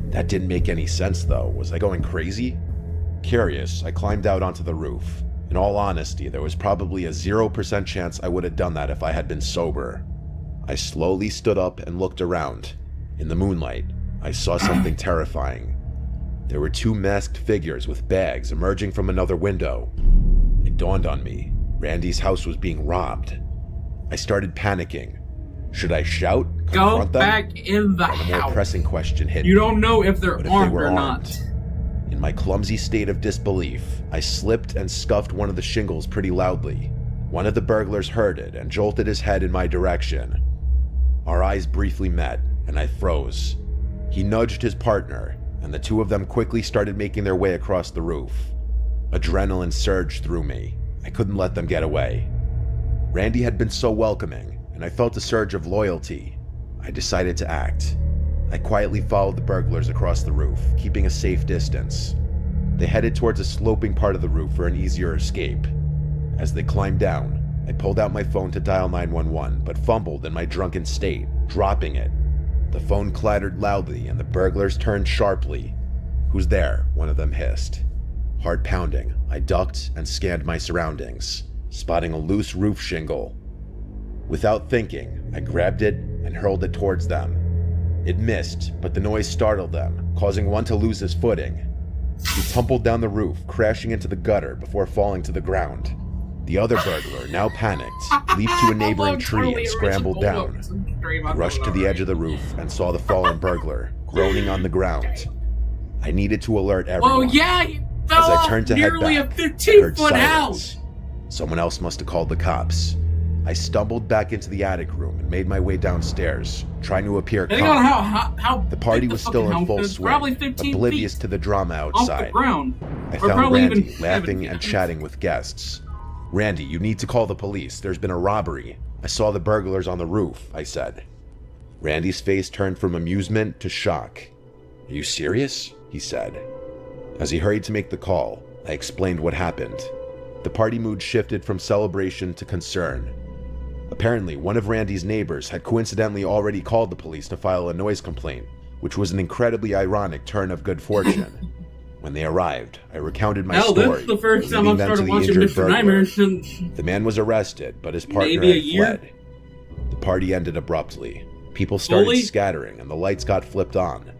B: That didn't make any sense though. Was I going crazy? Curious, I climbed out onto the roof. In all honesty, there was probably a 0% chance I would have done that if I had been sober. I slowly stood up and looked around. In the moonlight, I saw something terrifying. There were two masked figures with bags emerging from another window. It dawned on me. Randy's house was being robbed. I started panicking. Should I shout?
A: Go
B: Confront them?
A: back in the
B: And a more
A: house.
B: pressing question hit me.
A: You don't know if they're
B: What if
A: armed
B: they were
A: or
B: armed?
A: not.
B: In my clumsy state of disbelief, I slipped and scuffed one of the shingles pretty loudly. One of the burglars heard it and jolted his head in my direction. Our eyes briefly met, and I froze. He nudged his partner, and the two of them quickly started making their way across the roof. Adrenaline surged through me. I couldn't let them get away. Randy had been so welcoming, and I felt a surge of loyalty. I decided to act. I quietly followed the burglars across the roof, keeping a safe distance. They headed towards a sloping part of the roof for an easier escape. As they climbed down, I pulled out my phone to dial 911, but fumbled in my drunken state, dropping it. The phone clattered loudly and the burglars turned sharply. "Who's there?" one of them hissed. Heart pounding, I ducked and scanned my surroundings, spotting a loose roof shingle. Without thinking, I grabbed it and hurled it towards them. It missed, but the noise startled them, causing one to lose his footing. He tumbled down the roof, crashing into the gutter before falling to the ground. The other burglar, now panicked, leaped to a neighboring tree and scrambled down. I rushed to the edge of the roof and saw the fallen burglar, groaning on the ground. I needed to alert everyone.
A: Oh yeah, he fell
B: As I
A: off
B: turned to head
A: nearly
B: back,
A: a
B: I heard
A: 15-foot
B: silence.
A: house.
B: Someone else must have called the cops. I stumbled back into the attic room and made my way downstairs, trying to appear
A: Depending on
B: calm.
A: how
B: The party
A: big
B: was
A: fucking
B: still in
A: house
B: full
A: is,
B: swing,
A: probably 15
B: oblivious
A: feet
B: to the drama
A: off the
B: outside.
A: ground.
B: I
A: Or
B: found
A: probably
B: Randy
A: even
B: laughing
A: 70.
B: and chatting with guests. "Randy, you need to call the police. There's been a robbery. I saw the burglars on the roof," I said. Randy's face turned from amusement to shock. "Are you serious?" he said. As he hurried to make the call, I explained what happened. The party mood shifted from celebration to concern. Apparently, one of Randy's neighbors had coincidentally already called the police to file a noise complaint, which was an incredibly ironic turn of good fortune. When they arrived, I recounted my story,
A: This is the first time
B: leading
A: I've
B: them to
A: started
B: the
A: watching
B: injured
A: Mr.
B: burglar.
A: Nightmare since
B: The man was arrested, but his partner
A: maybe a
B: had
A: year.
B: fled. The party ended abruptly. People started
A: Fully?
B: scattering and the lights got flipped on.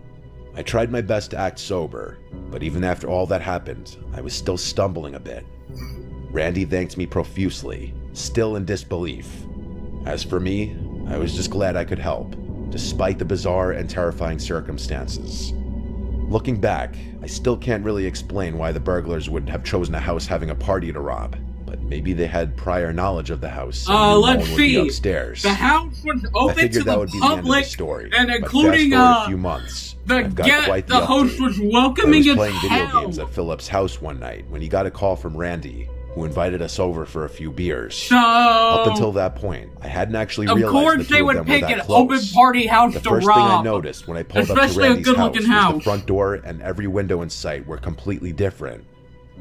B: I tried my best to act sober, but even after all that happened, I was still stumbling a bit. Randy thanked me profusely, still in disbelief. As for me, I was just glad I could help, despite the bizarre and terrifying circumstances. Looking back, I still can't really explain why the burglars would have chosen a house having a party to rob, but maybe they had prior knowledge of the house and knew no
A: let's
B: one would be
A: see.
B: upstairs.
A: The house was
B: I
A: open to
B: figured that
A: the
B: would be the end of the
A: public,
B: story,
A: and
B: but
A: including
B: fast forward a few months,
A: the
B: I've got quite
A: the host
B: update.
A: was
B: I
A: welcoming
B: was
A: as
B: playing video
A: hell.
B: games at Philip's house one night when he got a call from Randy, who invited us over for a few beers.
A: So
B: Up until that point, I hadn't actually
A: of
B: realized
A: course
B: the
A: they
B: two of
A: would
B: them
A: pick
B: were that
A: an
B: close.
A: open party house
B: The
A: to
B: first thing I
A: rob.
B: noticed when I pulled up to
A: Especially a
B: Randy's house
A: good-looking
B: was the
A: house.
B: front door and every window in sight were completely different.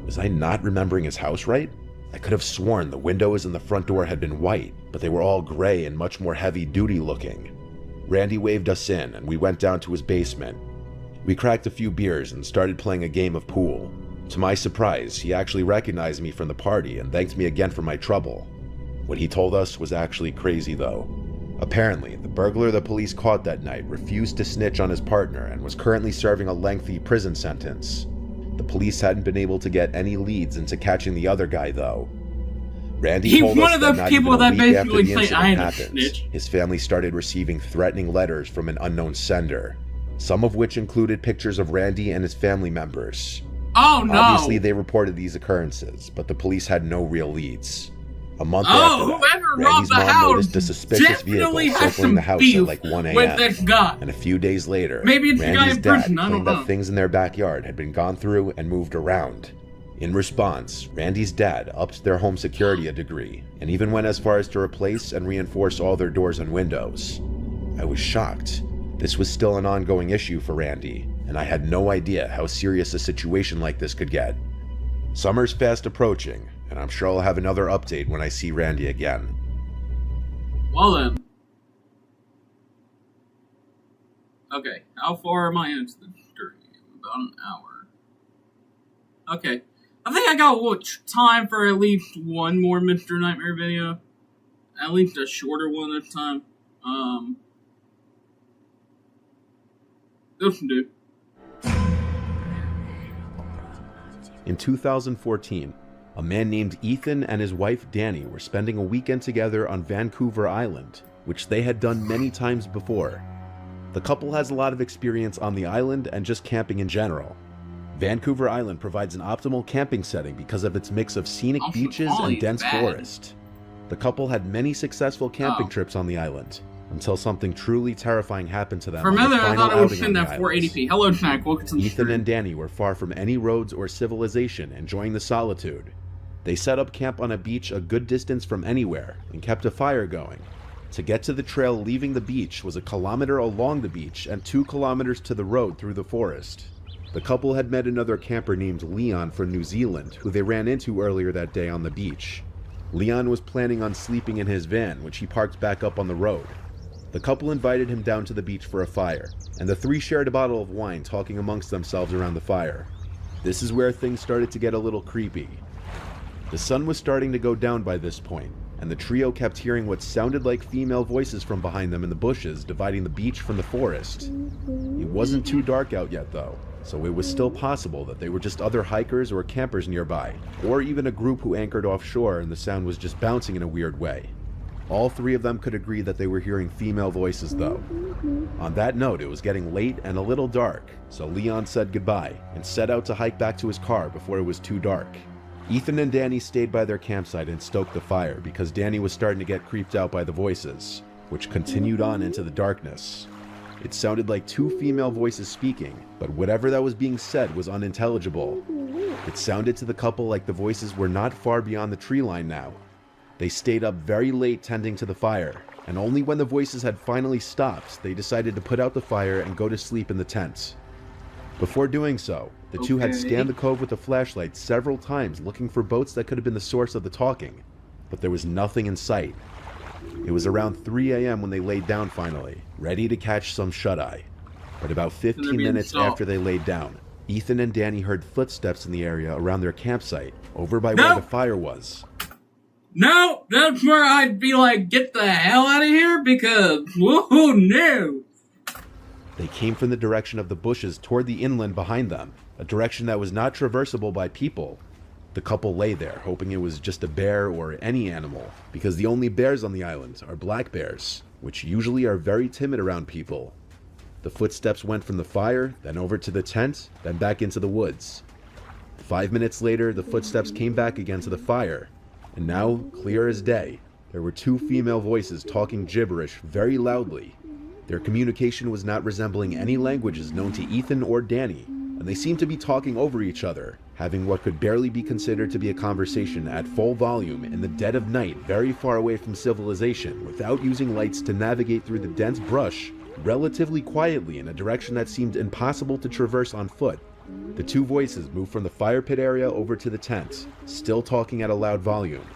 B: Was I not remembering his house right? I could have sworn the windows and the front door had been white, but they were all gray and much more heavy-duty looking. Randy waved us in and we went down to his basement. We cracked a few beers and started playing a game of pool. To my surprise, he actually recognized me from the party and thanked me again for my trouble. What he told us was actually crazy though. Apparently, the burglar the police caught that night refused to snitch on his partner and was currently serving a lengthy prison sentence. The police hadn't been able to get any leads into catching the other guy though. Randy
A: He's
B: told
A: one
B: us
A: of
B: that
A: those
B: not
A: people
B: even a
A: that
B: week
A: basically
B: after the
A: say,
B: incident
A: "I ain't a
B: happened,
A: snitch."
B: his family started receiving threatening letters from an unknown sender, some of which included pictures of Randy and his family members.
A: Oh no!
B: Obviously, they reported these occurrences, but the police had no real leads. A month
A: Oh,
B: after that,
A: whoever robbed
B: Randy's
A: the
B: mom
A: house
B: noticed a suspicious
A: definitely
B: vehicle
A: has
B: circling
A: some
B: the house
A: beef
B: at like 1
A: with
B: a.m.
A: this guy.
B: And a few days later,
A: Maybe it's the guy
B: Randy's
A: in
B: dad
A: prison, I don't
B: claimed
A: know.
B: that things in their backyard had been gone through and moved around. In response, Randy's dad upped their home security a degree, and even went as far as to replace and reinforce all their doors and windows. I was shocked. This was still an ongoing issue for Randy, and I had no idea how serious a situation like this could get. Summer's fast approaching, and I'm sure I'll have another update when I see Randy again.
A: Well then. Okay, how far am I into the stream? About an hour. Okay. I think I got time for at least one more Mr. Nightmare video. At least a shorter one this time. This will do.
B: In 2014, a man named Ethan and his wife Danny were spending a weekend together on Vancouver Island, which they had done many times before. The couple has a lot of experience on the island and just camping in general. Vancouver Island provides an optimal camping setting because of its mix of scenic beaches and dense forest. The couple had many successful camping trips on the island, until something truly terrifying happened to them.
A: For a minute, I thought it was sitting at
B: at
A: 480p. Hello, Snack. Welcome to the
B: Ethan
A: stream.
B: and Danny were far from any roads or civilization, enjoying the solitude. They set up camp on a beach a good distance from anywhere and kept a fire going. To get to the trail leaving the beach was a kilometer along the beach and 2 kilometers to the road through the forest. The couple had met another camper named Leon from New Zealand, who they ran into earlier that day on the beach. Leon was planning on sleeping in his van, which he parked back up on the road. The couple invited him down to the beach for a fire, and the 3 shared a bottle of wine, talking amongst themselves around the fire. This is where things started to get a little creepy. The sun was starting to go down by this point, and the trio kept hearing what sounded like female voices from behind them in the bushes, dividing the beach from the forest. It wasn't too dark out yet though, so it was still possible that they were just other hikers or campers nearby, or even a group who anchored offshore and the sound was just bouncing in a weird way. All 3 of them could agree that they were hearing female voices though. On that note, it was getting late and a little dark, so Leon said goodbye and set out to hike back to his car before it was too dark. Ethan and Danny stayed by their campsite and stoked the fire because Danny was starting to get creeped out by the voices, which continued on into the darkness. It sounded like two female voices speaking, but whatever that was being said was unintelligible. It sounded to the couple like the voices were not far beyond the tree line now. They stayed up very late tending to the fire, and only when the voices had finally stopped, they decided to put out the fire and go to sleep in the tent. Before doing so, the two had scanned the cove with a flashlight several times looking for boats that could have been the source of the talking, but there was nothing in sight. It was around 3 a.m. when they laid down finally, ready to catch some shut-eye. But about 15 minutes after they laid down, Ethan and Danny heard footsteps in the area around their campsite, over by where the fire was.
A: No, that's where I'd be like, get the hell out of here, because, whoa, no.
B: They came from the direction of the bushes toward the inland behind them, a direction that was not traversable by people. The couple lay there, hoping it was just a bear or any animal, because the only bears on the island are black bears, which usually are very timid around people. The footsteps went from the fire, then over to the tent, then back into the woods. 5 minutes later, the footsteps came back again to the fire, and now, clear as day, there were two female voices talking gibberish very loudly. Their communication was not resembling any languages known to Ethan or Danny, and they seemed to be talking over each other, having what could barely be considered to be a conversation at full volume in the dead of night very far away from civilization without using lights to navigate through the dense brush relatively quietly in a direction that seemed impossible to traverse on foot. The two voices moved from the fire pit area over to the tent, still talking at a loud volume.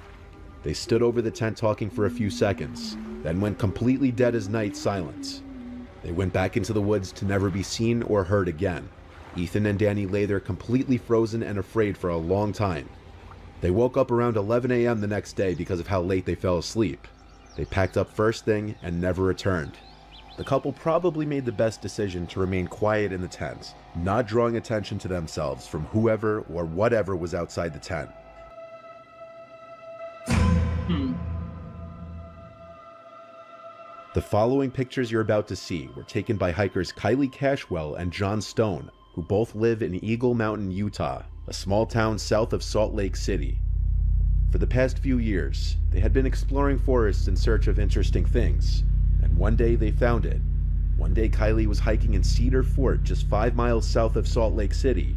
B: They stood over the tent talking for a few seconds, then went completely dead as night silent. They went back into the woods to never be seen or heard again. Ethan and Danny lay there completely frozen and afraid for a long time. They woke up around 11 a.m. the next day because of how late they fell asleep. They packed up first thing and never returned. The couple probably made the best decision to remain quiet in the tent, not drawing attention to themselves from whoever or whatever was outside the tent. The following pictures you're about to see were taken by hikers Kylie Cashwell and John Stone, who both live in Eagle Mountain, Utah, a small town south of Salt Lake City. For the past few years, they had been exploring forests in search of interesting things, and one day they found it. One day Kylie was hiking in Cedar Fort, just 5 miles south of Salt Lake City.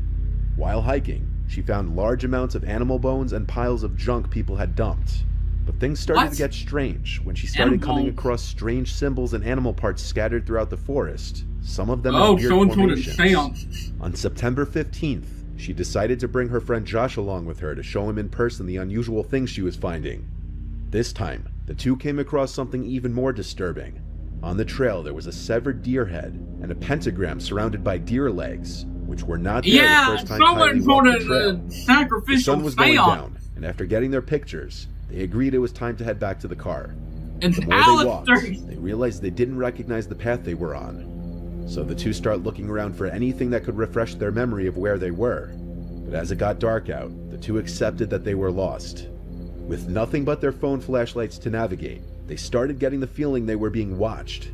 B: While hiking, she found large amounts of animal bones and piles of junk people had dumped. But things started to get strange when she started coming across strange symbols and animal parts scattered throughout the forest. Some of them in weird formations. On September 15th, she decided to bring her friend Josh along with her to show him in person the unusual things she was finding. This time, the two came across something even more disturbing. On the trail, there was a severed deer head and a pentagram surrounded by deer legs, which were not there the first time Kylie walked the trail. The sun was going down, and after getting their pictures, they agreed it was time to head back to the car. The more they walked, they realized they didn't recognize the path they were on. So the two start looking around for anything that could refresh their memory of where they were. But as it got dark out, the two accepted that they were lost. With nothing but their phone flashlights to navigate, they started getting the feeling they were being watched.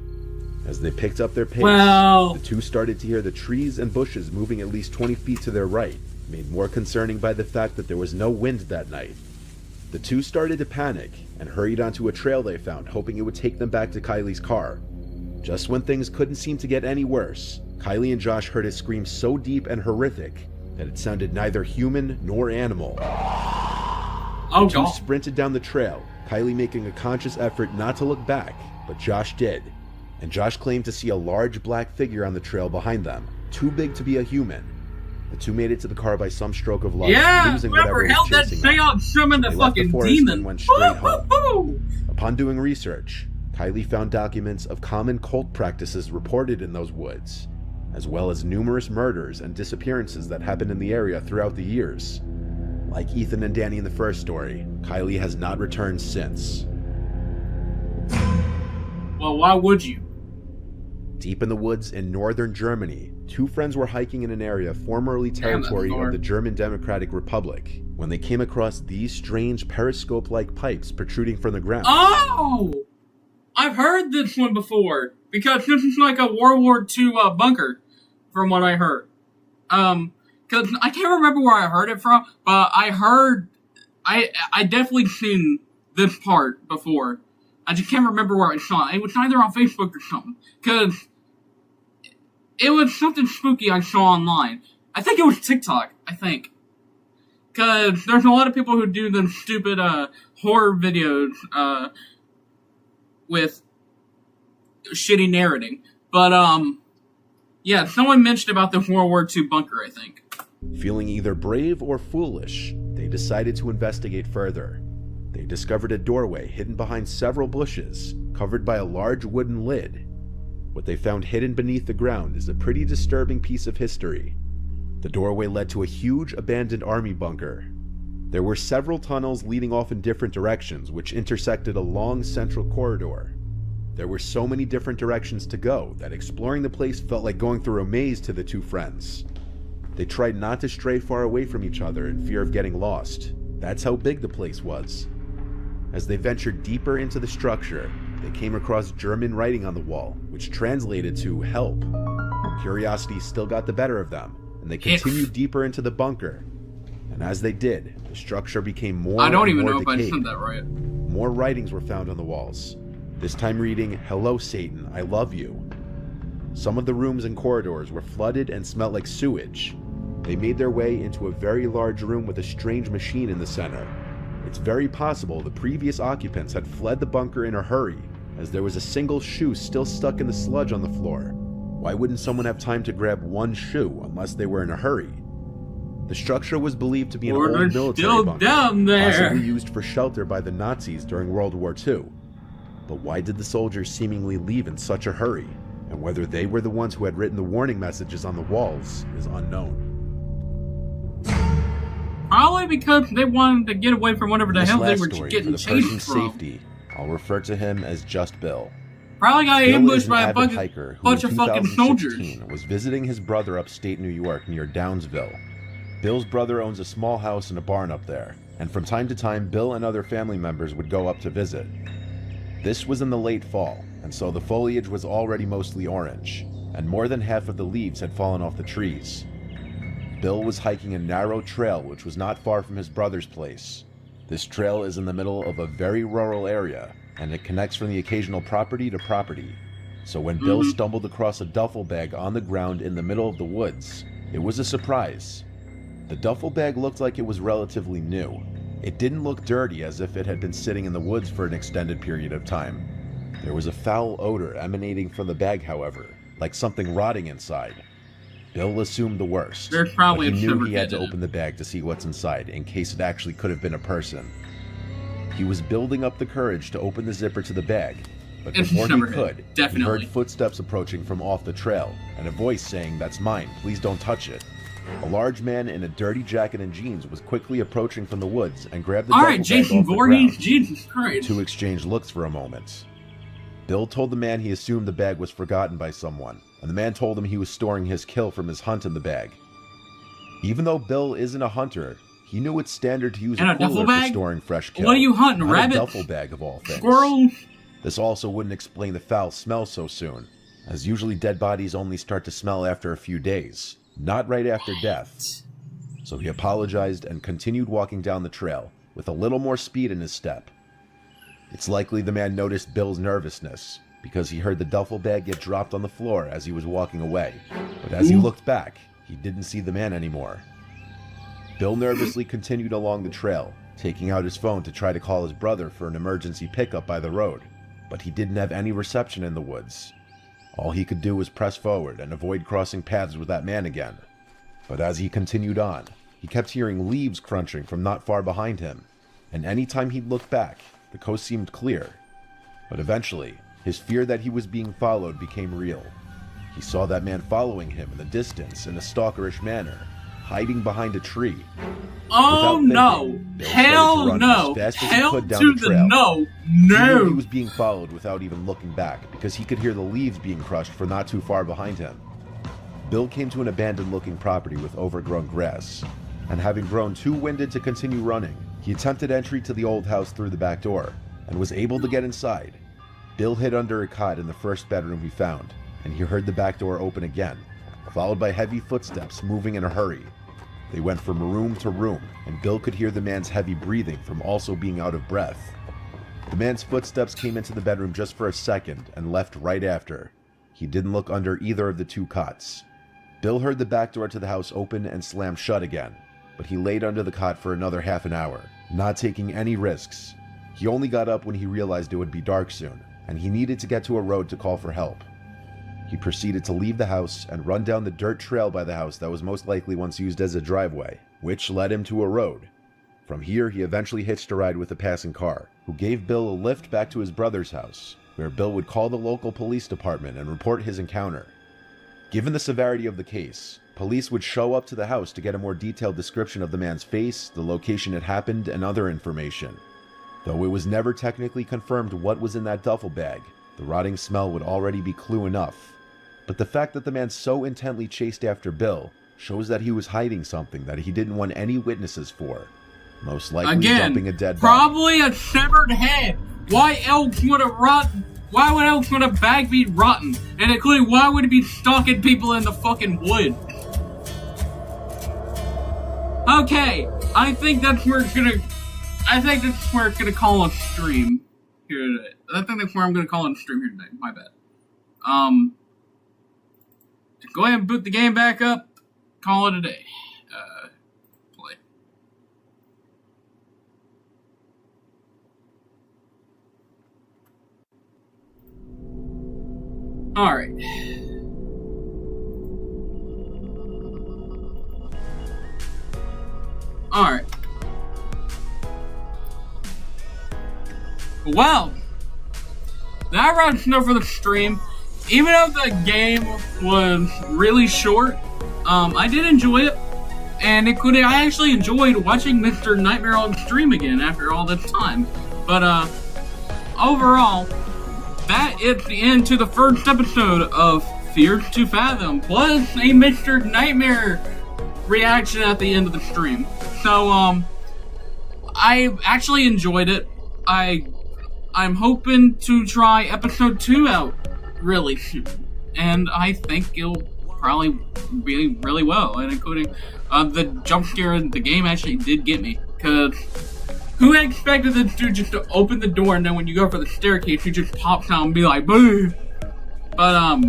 B: As they picked up their pace, the two started to hear the trees and bushes moving at least 20 feet to their right, made more concerning by the fact that there was no wind that night. The two started to panic and hurried onto a trail they found, hoping it would take them back to Kylie's car. Just when things couldn't seem to get any worse, Kylie and Josh heard a scream so deep and horrific that it sounded neither human nor animal. The two sprinted down the trail, Kylie making a conscious effort not to look back, but Josh did. And Josh claimed to see a large black figure on the trail behind them, too big to be a human. The two made it to the car by some stroke of luck, losing whatever was chasing them. They left the forest and went straight home. Upon doing research, Kylie found documents of common cult practices reported in those woods, as well as numerous murders and disappearances that happened in the area throughout the years. Like Ethan and Danny in the first story, Kylie has not returned since.
A: Well, why would you?
B: Deep in the woods in northern Germany, two friends were hiking in an area formerly territory of the German Democratic Republic when they came across these strange periscope-like pipes protruding from the ground.
A: Oh! I've heard this one before, because this is like a World War II bunker, from what I heard. because I can't remember where I heard it from, but I definitely seen this part before. I just can't remember where I saw it. It was either on Facebook or something, because it was something spooky I saw online. I think it was TikTok, because there's a lot of people who do them stupid horror videos with shitty narrating. But, yeah, someone mentioned about the World War II bunker, I think.
B: Feeling either brave or foolish, they decided to investigate further. They discovered a doorway hidden behind several bushes, covered by a large wooden lid. What they found hidden beneath the ground is a pretty disturbing piece of history. The doorway led to a huge abandoned army bunker. There were several tunnels leading off in different directions, which intersected a long central corridor. There were so many different directions to go that exploring the place felt like going through a maze to the two friends. They tried not to stray far away from each other in fear of getting lost. That's how big the place was. As they ventured deeper into the structure, they came across German writing on the wall, which translated to "help." Curiosity still got the better of them, and they continued deeper into the bunker. And as they did, the structure became more and more decayed. I don't even know if I said that right. More writings were found on the walls, this time reading, "Hello Satan, I love you." Some of the rooms and corridors were flooded and smelled like sewage. They made their way into a very large room with a strange machine in the center. It's very possible the previous occupants had fled the bunker in a hurry, as there was a single shoe still stuck in the sludge on the floor. Why wouldn't someone have time to grab one shoe unless they were in a hurry? The structure was believed to be an old military bunker, possibly used for shelter by the Nazis during World War II. But why did the soldiers seemingly leave in such a hurry? And whether they were the ones who had written the warning messages on the walls is unknown.
A: Probably because they wanted to get away from whatever the hell they were getting chased from.
B: Safety, I'll refer to him as just Bill.
A: Probably got ambushed by a bunch of fucking soldiers.
B: Was visiting his brother upstate New York near Downsville. Bill's brother owns a small house and a barn up there, and from time to time Bill and other family members would go up to visit. This was in the late fall, and so the foliage was already mostly orange, and more than half of the leaves had fallen off the trees. Bill was hiking a narrow trail which was not far from his brother's place. This trail is in the middle of a very rural area, and it connects from the occasional property to property. So when Bill stumbled across a duffel bag on the ground in the middle of the woods, it was a surprise. The duffel bag looked like it was relatively new. It didn't look dirty as if it had been sitting in the woods for an extended period of time. There was a foul odor emanating from the bag, however, like something rotting inside. Bill assumed the worst,
A: There's probably
B: but he knew he had to open the bag to see what's inside in case it actually could have been a person. He was building up the courage to open the zipper to the bag, but before he could, he heard footsteps approaching from off the trail, and a voice saying, "That's mine, please don't touch it." A large man in a dirty jacket and jeans was quickly approaching from the woods and grabbed the duffel bag off the ground.
A: Jesus Christ.
B: The two exchanged looks for a moment. Bill told the man he assumed the bag was forgotten by someone, and the man told him he was storing his kill from his hunt in the bag. Even though Bill isn't a hunter, he knew it's standard to use a cooler for storing fresh kill.
A: What are you hunting, rabbits?
B: A duffel bag of all things.
A: Squirrels?
B: This also wouldn't explain the foul smell so soon, as usually dead bodies only start to smell after a few days, not right after death. So he apologized and continued walking down the trail, with a little more speed in his step. It's likely the man noticed Bill's nervousness, because he heard the duffel bag get dropped on the floor as he was walking away. But as he looked back, he didn't see the man anymore. Bill nervously continued along the trail, taking out his phone to try to call his brother for an emergency pickup by the road, but he didn't have any reception in the woods. All he could do was press forward and avoid crossing paths with that man again. But as he continued on, he kept hearing leaves crunching from not far behind him, and any time he'd look back, the coast seemed clear. But eventually, his fear that he was being followed became real. He saw that man following him in the distance in a stalkerish manner, hiding behind a tree.
A: Oh no! Hell no! Hell to the no! No!
B: He knew he was being followed without even looking back, because he could hear the leaves being crushed from not too far behind him. Bill came to an abandoned-looking property with overgrown grass, and having grown too winded to continue running, he attempted entry to the old house through the back door, and was able to get inside. Bill hid under a cot in the first bedroom he found, and he heard the back door open again, followed by heavy footsteps moving in a hurry. They went from room to room, and Bill could hear the man's heavy breathing from also being out of breath. The man's footsteps came into the bedroom just for a second and left right after. He didn't look under either of the two cots. Bill heard the back door to the house open and slam shut again, but he laid under the cot for another half an hour, not taking any risks. He only got up when he realized it would be dark soon, and he needed to get to a road to call for help. He proceeded to leave the house and run down the dirt trail by the house that was most likely once used as a driveway, which led him to a road. From here, he eventually hitched a ride with a passing car, who gave Bill a lift back to his brother's house, where Bill would call the local police department and report his encounter. Given the severity of the case, police would show up to the house to get a more detailed description of the man's face, the location it happened, and other information. Though it was never technically confirmed what was in that duffel bag, the rotting smell would already be clue enough. But the fact that the man so intently chased after Bill shows that he was hiding something that he didn't want any witnesses for. Most likely dumping a dead body.
A: Probably a severed head. Why else would a bag be rotten? And including, why would it be stalking people in the fucking wood? Okay, I think that's where it's gonna call a stream here today. I think that's where I'm gonna call it a stream here today. My bad. Go ahead and boot the game back up. Call it a day. Play. Alright. Alright. Well, that wraps it up for the stream. Even though the game was really short, I did enjoy it, and I actually enjoyed watching Mr. Nightmare on stream again after all this time. But overall, that is the end to the first episode of Fear to Fathom, plus a Mr. Nightmare reaction at the end of the stream. So I actually enjoyed it. I'm hoping to try episode 2 out really soon, and I think it'll probably be really well, and including the jump scare in the game actually did get me, because who expected this dude just to open the door and then when you go for the staircase he just pops out and be like boo. But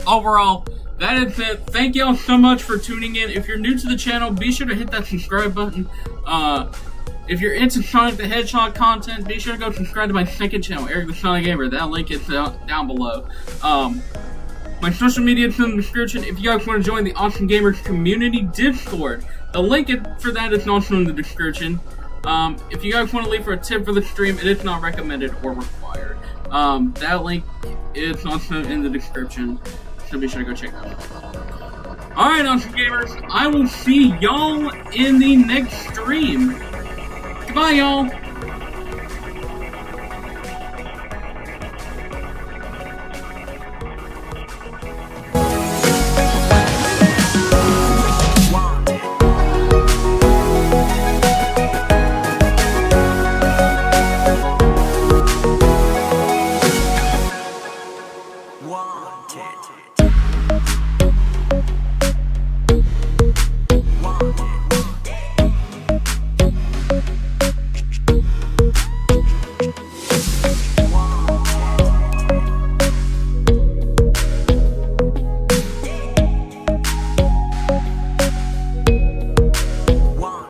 A: overall, that is it. Thank y'all so much for tuning in. If you're new to the channel, be sure to hit that subscribe button. If you're into Sonic the Hedgehog content, be sure to go subscribe to my second channel, Eric the Sonic Gamer. That link is down below. My social media is in the description if you guys want to join the Awesome Gamers Community Discord. The link for that is also in the description. If you guys want to leave for a tip for the stream, it is not recommended or required. That link is also in the description, so be sure to go check that out. Alright, Awesome Gamers, I will see y'all in the next stream. Goodbye, y'all.